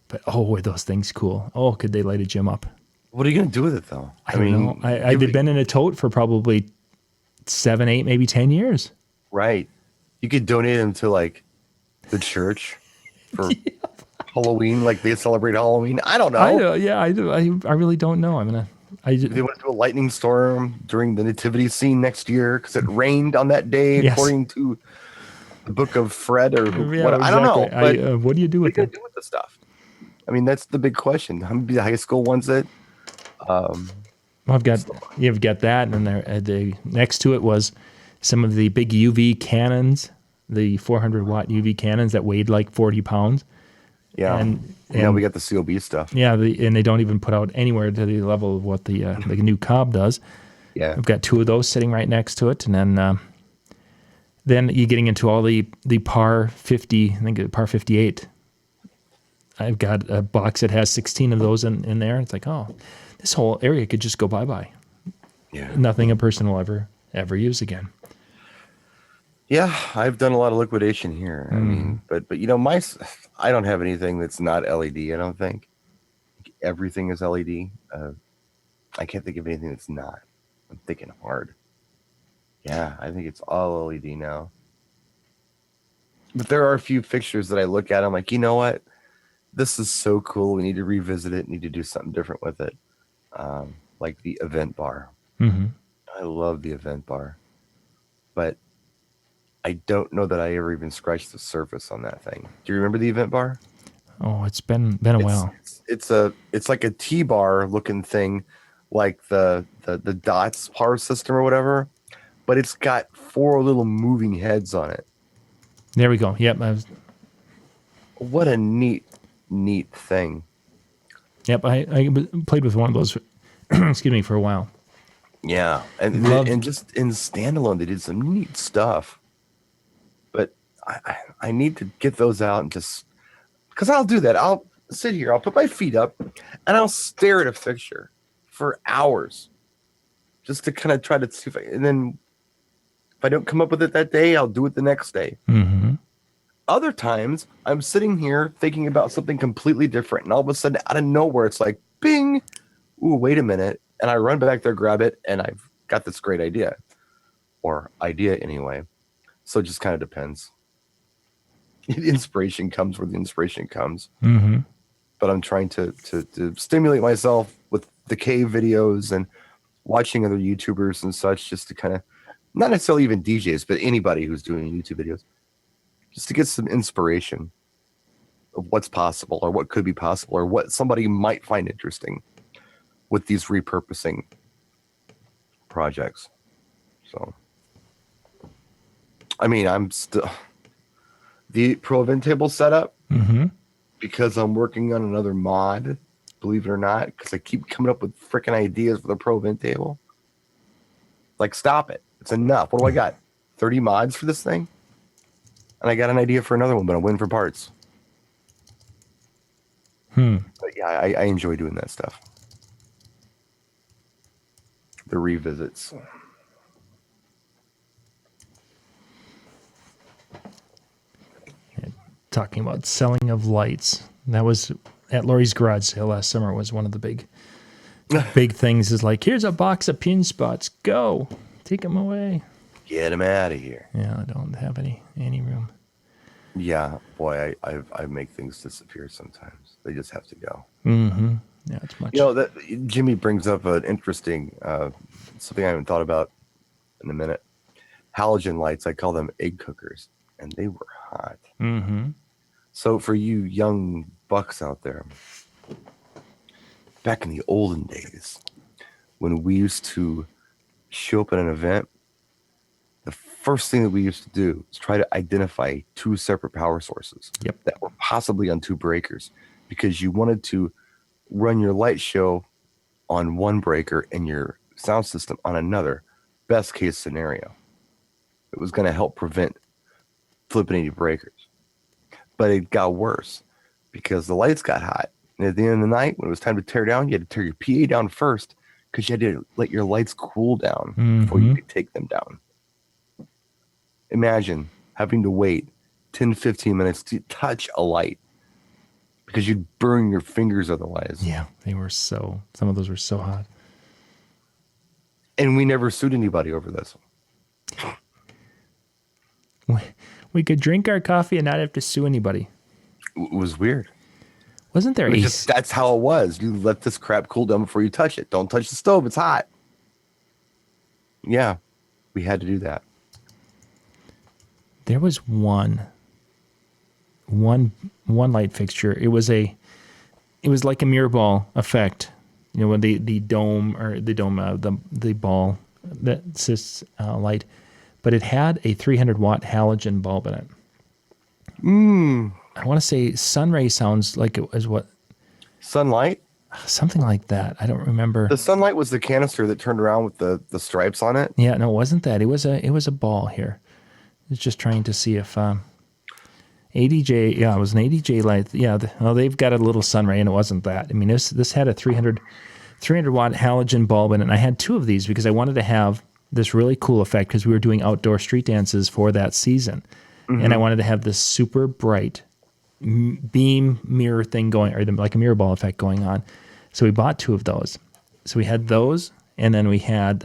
But were those things cool? Oh, could they light a gym up? What are you going to do with it though? I mean, know. I've been in a tote for probably 7, 8, maybe 10 years. Right. You could donate them to like the church for Halloween, like they celebrate Halloween. I don't know. I know. Yeah, I do. I really don't know. They want to do a lightning storm during the nativity scene next year because it rained on that day, according to the book of Fred or what. I don't know. But what do you do with it? What do you do with the stuff? I mean, that's the big question. How many of the high school ones that? You've got that, and then next to it was some of the big UV cannons, the 400 watt UV cannons that weighed like 40 pounds. Yeah, and now we got the COB stuff. Yeah, and they don't even put out anywhere to the level of what the new Cobb does. Yeah, I've got 2 of those sitting right next to it, and then you're getting into all the par 50, I think par 58. I've got a box that has 16 of those in there. It's like, this whole area could just go bye-bye. Yeah, nothing a person will ever use again. Yeah, I've done a lot of liquidation here. I mean, but you know, I don't have anything that's not LED. I don't think everything is LED. I can't think of anything that's not. I'm thinking hard. Yeah, I think it's all LED now. But there are a few fixtures that I look at. I'm like, you know what? This is so cool. We need to revisit it. Need to do something different with it. Like the event bar. I love the event bar, but I don't know that I ever even scratched the surface on that thing. Do you remember the event bar? Oh, it's been a while. It's like a T-bar looking thing, like the DOTS power system or whatever, but it's got 4 little moving heads on it. There we go. Yep. What a neat thing. Yep. I played with one of those. Excuse me, for a while. Yeah, and just in standalone, they did some neat stuff. But I need to get those out and just because I'll do that. I'll sit here, I'll put my feet up, and I'll stare at a fixture for hours, just to kind of try to see and then if I don't come up with it that day, I'll do it the next day. Other times, I'm sitting here thinking about something completely different, and all of a sudden, out of nowhere, it's like, bing! Ooh, wait a minute. And I run back there, grab it, and I've got this great idea. Or idea, anyway. So it just kind of depends. Inspiration comes where the inspiration comes. But I'm trying to stimulate myself with the cave videos and watching other YouTubers and such, just to kind of, not necessarily even DJs, but anybody who's doing YouTube videos, just to get some inspiration of what's possible or what could be possible or what somebody might find interesting with these repurposing projects. So, I mean, I'm still the Pro Event Table setup because I'm working on another mod, believe it or not, because I keep coming up with freaking ideas for the Pro Event Table. Like, stop it. It's enough. What do I got? 30 mods for this thing? And I got an idea for another one, but I'm waiting for parts. But yeah, I enjoy doing that stuff. The revisits. Talking about selling of lights. That was at Lori's garage sale last summer. Was one of the big things. Is like, here's a box of pin spots. Go, take them away. Get them out of here. Yeah, I don't have any room. Yeah, boy, I make things disappear sometimes. They just have to go. Yeah, it's much. You know, that Jimmy brings up an interesting something I haven't thought about in a minute. Halogen lights, I call them egg cookers, and they were hot. So for you young bucks out there, back in the olden days, when we used to show up at an event, the first thing that we used to do is try to identify two separate power sources that were possibly on two breakers, because you wanted to run your light show on one breaker and your sound system on another. Best case scenario. It was going to help prevent flipping any breakers. But it got worse because the lights got hot. And at the end of the night, when it was time to tear down, you had to tear your PA down first because you had to let your lights cool down before you could take them down. Imagine having to wait 10, 15 minutes to touch a light because you'd burn your fingers otherwise. Yeah, some of those were so hot. And we never sued anybody over this. We could drink our coffee and not have to sue anybody. It was weird. Wasn't there that's how it was. You let this crap cool down before you touch it. Don't touch the stove. It's hot. Yeah, we had to do that. There was one light fixture. It was like a mirror ball effect. You know, when the dome the ball that sits light, but it had a 300 watt halogen bulb in it. I want to say Sunray sounds like it was what? Sunlight? Something like that. I don't remember. The Sunlight was the canister that turned around with the stripes on it. Yeah, no, it wasn't that. It was a ball here. I was just trying to see if ADJ. Yeah, it was an ADJ light. Yeah, they've got a little Sunray, and it wasn't that. I mean, this had a 300 watt halogen bulb in it. And I had two of these because I wanted to have this really cool effect because we were doing outdoor street dances for that season, and I wanted to have this super bright beam mirror thing going, or like a mirror ball effect going on. So we bought two of those. So we had those, and then we had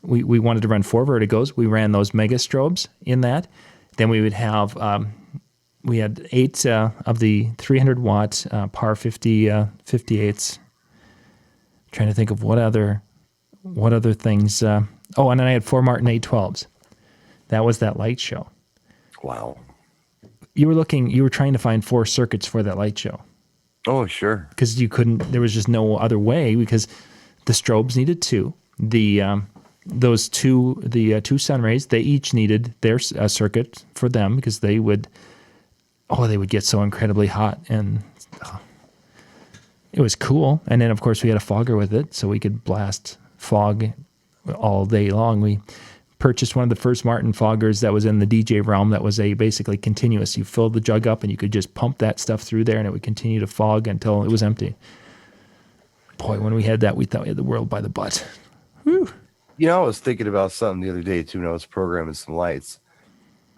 we wanted to run 4 vertigos. We ran those mega strobes in that. Then we would have we had 8 of the 300 watt par 50 58s. Trying to think of what other things. Oh, and then I had 4 Martin 812s. That was that light show. Wow. You were trying to find 4 circuits for that light show. Oh, sure. Because there was just no other way, because the strobes needed 2. Those two Sunrays, they each needed their circuit for them because they would get so incredibly hot, and it was cool. And then of course we had a fogger with it, so we could blast fog all day long. We purchased one of the first Martin foggers that was in the DJ realm that was basically continuous. You filled the jug up and you could just pump that stuff through there and it would continue to fog until it was empty. Boy, when we had that, we thought we had the world by the butt. Whew. You know, I was thinking about something the other day too when I was programming some lights.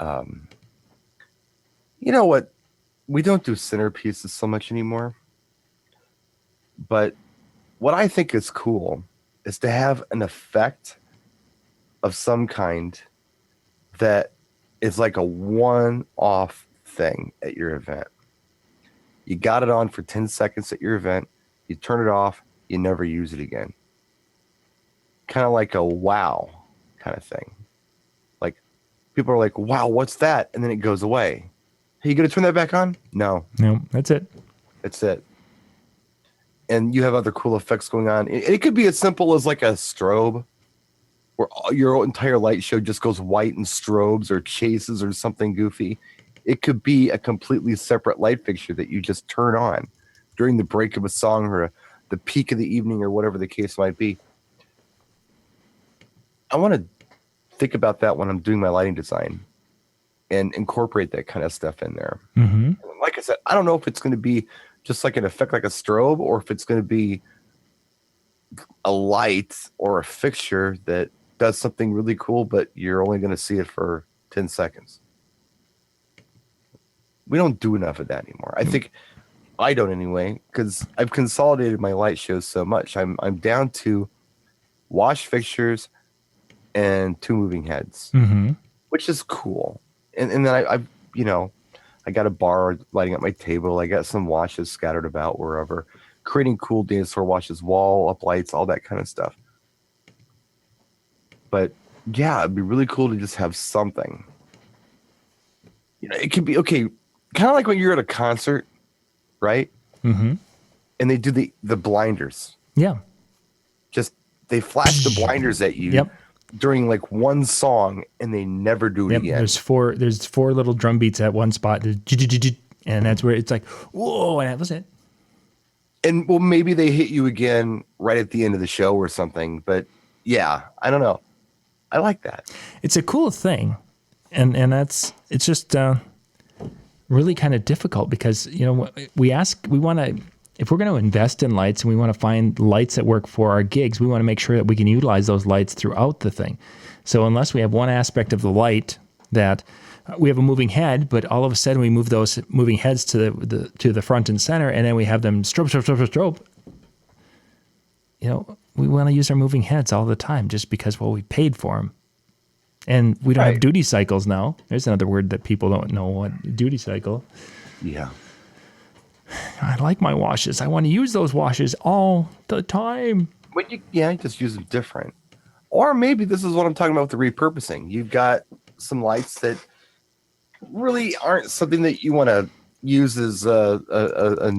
You know what? We don't do centerpieces so much anymore. But what I think is cool is to have an effect of some kind that is like a one-off thing at your event. You got it on for 10 seconds at your event, you turn it off, you never use it again. kind of like a wow kind of thing. Like people are like, wow, what's that? And then it goes away. Hey, you going to turn that back on? No, that's it. That's it. And you have other cool effects going on. It could be as simple as like a strobe, where your entire light show just goes white and strobes or chases or something goofy. It could be a completely separate light fixture that you just turn on during the break of a song or the peak of the evening or whatever the case might be. I want to think about that when I'm doing my lighting design and incorporate that kind of stuff in there. Mm-hmm. Like I said, I don't know if it's going to be just like an effect like a strobe or if it's going to be a light or a fixture that does something really cool, but you're only going to see it for 10 seconds. We don't do enough of that anymore. I think I don't anyway, because I've consolidated my light shows so much. I'm down to wash fixtures and 2 moving heads, which is cool. And then I've I got a bar lighting up my table. I got some washes scattered about wherever, creating cool dance floor washes, wall up lights, all that kind of stuff. But yeah, it'd be really cool to just have something. It could be okay, kind of like when you're at a concert, right? Mm-hmm. And they do the blinders. Yeah. Just they flash the blinders at you during like one song, and they never do it again. There's four little drum beats at one spot, and that's where it's like, whoa, and that was it. And well, maybe they hit you again right at the end of the show or something. But yeah, I don't know. I like that. It's a cool thing, and it's just really kind of difficult because we want to. If we're going to invest in lights and we want to find lights that work for our gigs, we want to make sure that we can utilize those lights throughout the thing. So unless we have one aspect of the light that we have a moving head, but all of a sudden we move those moving heads to the front and center, and then we have them strobe. We want to use our moving heads all the time just because, we paid for them. And we don't have duty cycles now. There's another word that people don't know, what duty cycle. Yeah. I like my washes. I want to use those washes all the time. But you just use them different. Or maybe this is what I'm talking about with the repurposing. You've got some lights that really aren't something that you want to use as a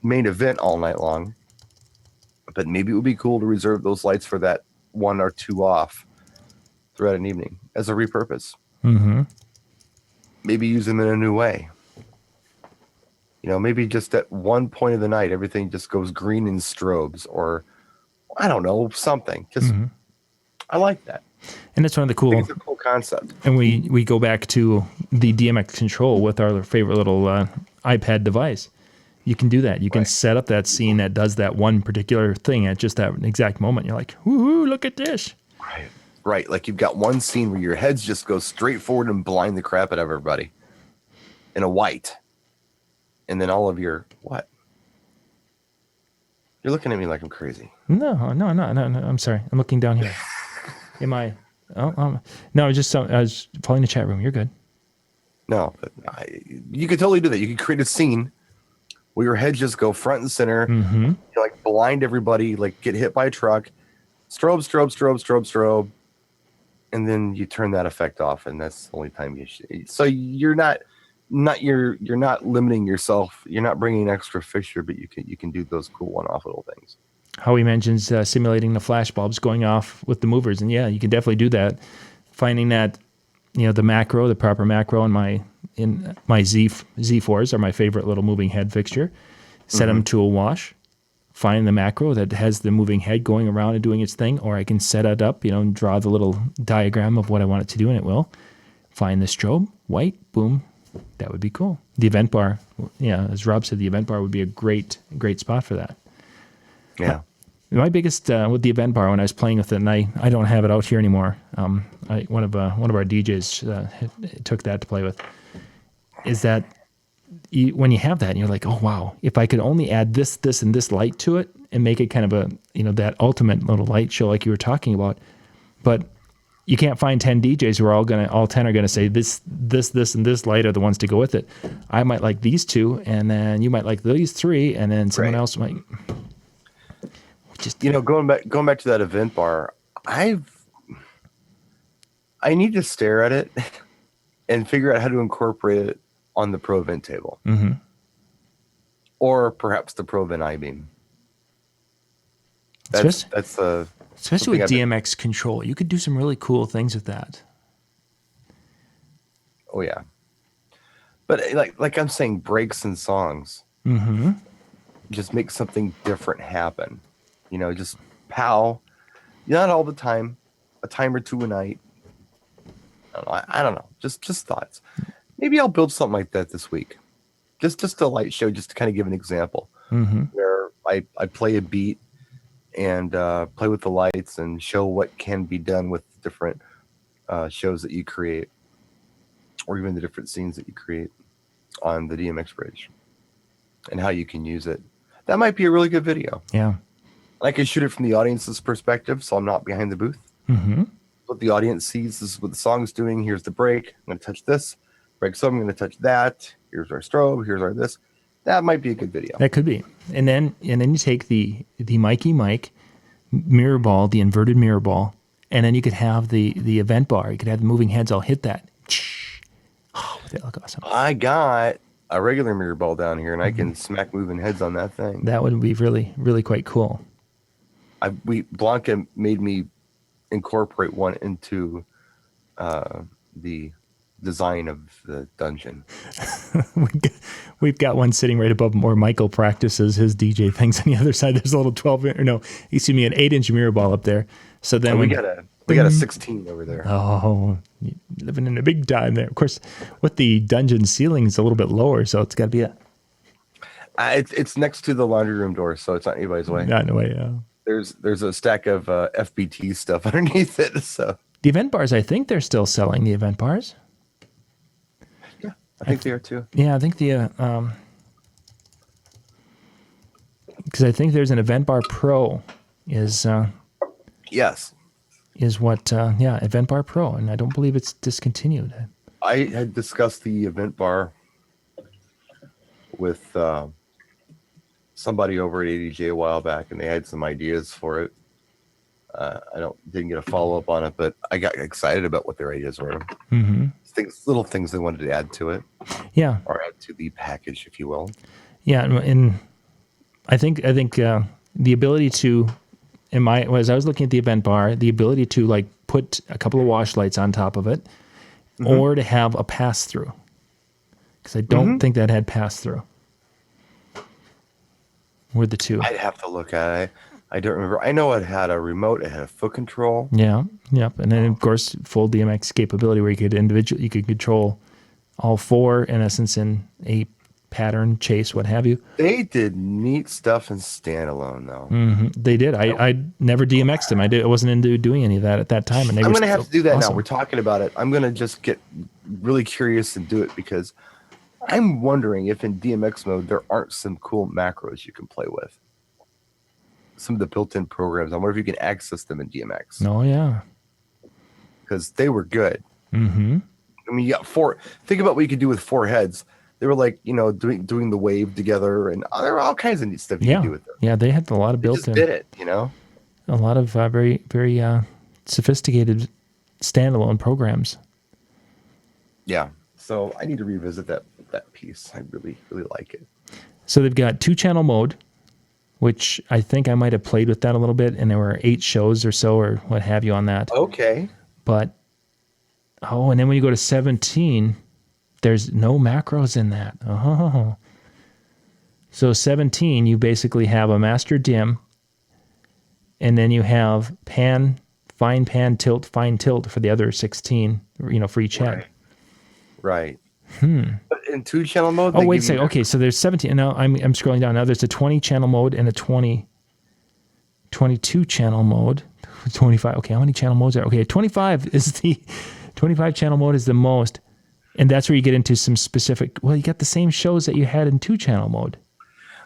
main event all night long. But maybe it would be cool to reserve those lights for that 1 or 2 off throughout an evening as a repurpose. Mm-hmm. Maybe use them in a new way. Maybe just at one point of the night, everything just goes green in strobes, or I don't know, something. Just I like that, and it's one of the cool. I think it's a cool concept. And we go back to the DMX control with our favorite little iPad device. You can do that. You can set up that scene that does that one particular thing at just that exact moment. You're like, woohoo! Look at this. Right. Like you've got one scene where your heads just go straight forward and blind the crap out of everybody in a white. And then all of your what? You're looking at me like I'm crazy. No. I'm sorry. I'm looking down here. Am I? No. I was following the chat room. You're good. No, but you could totally do that. You could create a scene where your heads just go front and center. Mm-hmm. You like blind everybody, like get hit by a truck, strobe, and then you turn that effect off, and that's the only time you should. So you're not limiting yourself. You're not bringing an extra fixture, but you can do those cool one-off little things. Howie mentions simulating the flash bulbs going off with the movers, and yeah, you can definitely do that. Finding that, the proper macro in my Z4s are my favorite little moving head fixture. Set them to a wash. Find the macro that has the moving head going around and doing its thing, or I can set it up, and draw the little diagram of what I want it to do, and it will. Find the strobe, white, boom. That would be cool. The event bar, as Rob said, the event bar would be a great spot for that. Yeah. My biggest with the event bar when I was playing with it, and I don't have it out here anymore. One of our DJs took that to play with. Is that when you have that, and you're like, oh wow, if I could only add this, and this light to it, and make it kind of a that ultimate little light show like you were talking about, but you can't find 10 DJs who are all 10 are gonna say this, and this light are the ones to go with it. I might like these 2, and then you might like these 3, and then someone else might. Just going back to that event bar, I need to stare at it and figure out how to incorporate it on the Pro Event table. Mm-hmm. Or perhaps the Pro Event I-beam. Especially with DMX control. You could do some really cool things with that. Oh, yeah. But like I'm saying, breaks and songs. Mm-hmm. Just make something different happen. Just pow. Not all the time. A time or two a night. I don't know. Just thoughts. Maybe I'll build something like that this week. Just a light show, just to kind of give an example. Mm-hmm. Where I play a beat and play with the lights and show what can be done with different shows that you create, or even the different scenes that you create on the DMX bridge, and how you can use it. That might be a really good video. Yeah. I can shoot it from the audience's perspective, so I'm not behind the booth. Mm-hmm. What the audience sees, this is what the song's doing. Here's the break. I'm going to touch this. Break, so I'm going to touch that. Here's our strobe. Here's our this. That might be a good video. That could be. And then you take the Mikey Mike mirror ball, the inverted mirror ball, and then you could have the event bar. You could have the moving heads all hit that. Oh, that look awesome. I got a regular mirror ball down here, and I can smack moving heads on that thing. That would be really, really quite cool. Blanca made me incorporate one into the design of the dungeon. We've got one sitting right above where Michael practices his DJ things. On the other side, there's a little 12 excuse me, an 8-inch mirror ball up there. So then we got a 16 over there. Oh, living in a big time there. Of course, with the dungeon ceiling is a little bit lower, so it's got to be it's next to the laundry room door, so it's not anybody's way. Not in a way. Yeah. There's a stack of FBT stuff underneath it. So the event bars, I think they're still selling the event bars. Yeah, I think they are too. Yeah, I think because I think there's an event bar Pro yes. Is what event bar Pro, and I don't believe it's discontinued. I had discussed the event bar with somebody over at ADJ a while back, and they had some ideas for it. I didn't get a follow-up on it, but I got excited about what their ideas were. Mm-hmm. Little things they wanted to add to it. Yeah. Or add to the package, if you will. Yeah, and I think the ability to, as I was looking at the event bar, the ability to like put a couple of wash lights on top of it, or to have a pass-through. Because I don't think that had pass-through. Were the two. I'd have to look at it. I don't remember. I know it had a remote. It had a foot control. Yeah. Yep. And then of course full DMX capability where you could control all four in essence in a pattern, chase, what have you. They did neat stuff in standalone though. Mm-hmm. They did. I never DMX'd them. I wasn't into doing any of that at that time. And I'm going to have to do that awesome. now. We're talking about it. I'm going to just get really curious and do it because I'm wondering if in DMX mode there aren't some cool macros you can play with. Some of the built-in programs. I wonder if you can access them in DMX. Oh yeah, because they were good. Mm-hmm. I mean, you got four. Think about what you could do with four heads. They were like doing the wave together, and there were all kinds of neat stuff you could do with them. Yeah, they had a lot of built-in. Just did it, A lot of very very sophisticated standalone programs. Yeah. So I need to revisit that piece. I really, really like it. So they've got 2-channel mode, which I think I might have played with that a little bit, and there were 8 shows or so or what have you on that. Okay. But, and then when you go to 17, there's no macros in that. Oh. So 17, you basically have a master dim, and then you have pan, fine pan, tilt, fine tilt for the other 16, for each head. Right. But in 2-channel mode. Oh, wait a second. Okay, so there's 17. Now I'm scrolling down. Now there's a 20-channel mode and a 22-channel mode. 25. Okay, how many channel modes are? Okay, 25 is the 25-channel mode is the most, and that's where you get into some specific. Well, you got the same shows that you had in 2-channel mode.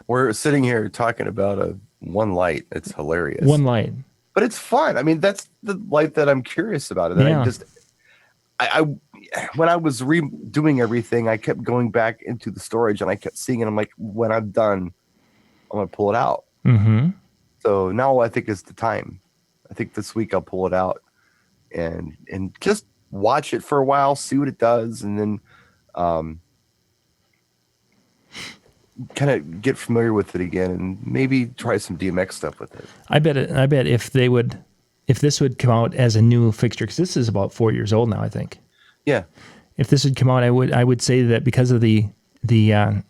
We're sitting here talking about one light. It's hilarious. One light, but it's fun. I mean, that's the light that I'm curious about, and then I when I was redoing everything, I kept going back into the storage and I kept seeing it. I'm like, when I'm done, I'm going to pull it out. Mm-hmm. So now I think is the time. I think this week I'll pull it out and just watch it for a while, see what it does, and then kind of get familiar with it again, and maybe try some DMX stuff with it. I bet if this would come out as a new fixture, because this is about 4 years old now, I think. Yeah. If this would come out, I would say that because of the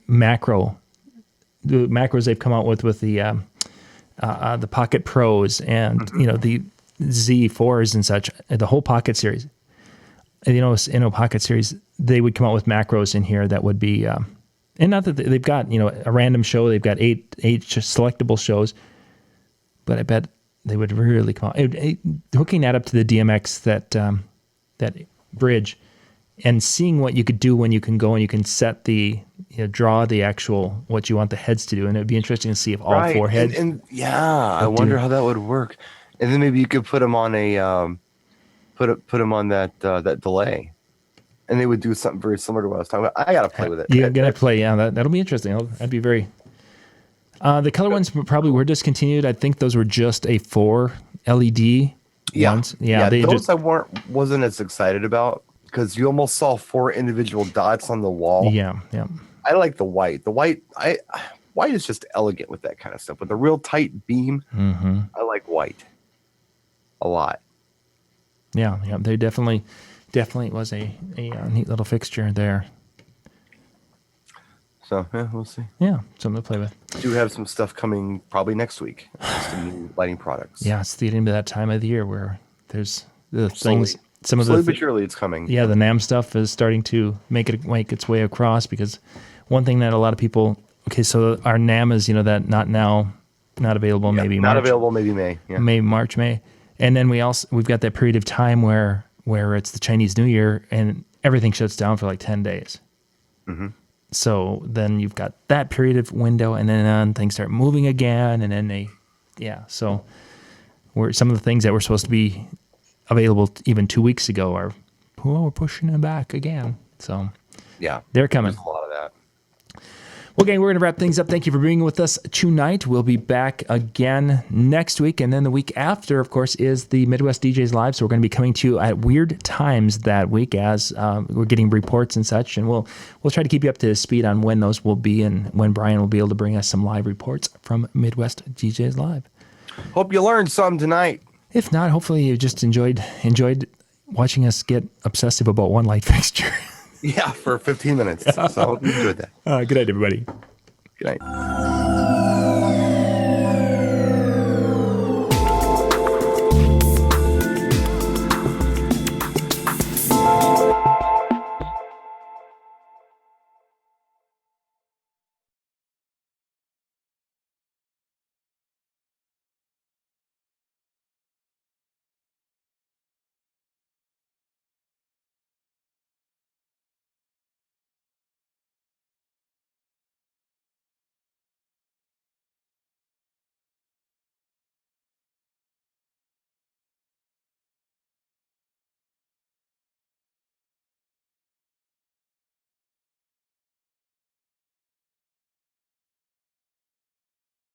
macros they've come out with the Pocket Pros and the Z4s and such, the whole Pocket series, Pocket series, they would come out with macros in here that would be, and not that they've got a random show, they've got eight selectable shows, but I bet they would really come out hooking that up to the DMX that bridge. And seeing what you could do when you can go and you can set draw the actual what you want the heads to do, and it'd be interesting to see if all four heads. And I wonder how that would work. And then maybe you could put them on a put them on that delay, and they would do something very similar to what I was talking about. I gotta play with it. You're gonna play, that'll be interesting. That'd be very. The color ones probably were discontinued. I think those were just a 4 LED ones. Yeah, those I wasn't as excited about. Because you almost saw 4 individual dots on the wall. Yeah. I like the white. The white is just elegant with that kind of stuff. With a real tight beam, I like white a lot. Yeah. They definitely was a neat little fixture there. So we'll see. Yeah, something to play with. We do have some stuff coming probably next week. Some new lighting products. Yeah, it's the end of that time of the year where there's the things. Slowly but surely it's coming. Yeah, the NAMM stuff is starting to make its way across, because one thing that a lot of people, so our NAMM is, that not now, not available, maybe not March. available, maybe May. Yeah. March, May. And then we've got that period of time where it's the Chinese New Year and everything shuts down for like 10 days. Mm-hmm. So then you've got that period of window, and then things start moving again, and then so some of the things that were supposed to be available even 2 weeks ago we're pushing them back again. So yeah, they're coming. There's a lot of that. Well, gang, we're going to wrap things up. Thank you for being with us tonight. We'll be back again next week, and then the week after, of course, is the Midwest DJs Live. So we're going to be coming to you at weird times that week as we're getting reports and such, and we'll try to keep you up to speed on when those will be and when Brian will be able to bring us some live reports from Midwest DJs Live. Hope you learned something tonight. If not, hopefully you just enjoyed watching us get obsessive about one light fixture. Yeah, for 15 minutes. So I hope you enjoyed that. Good night, everybody. Good night.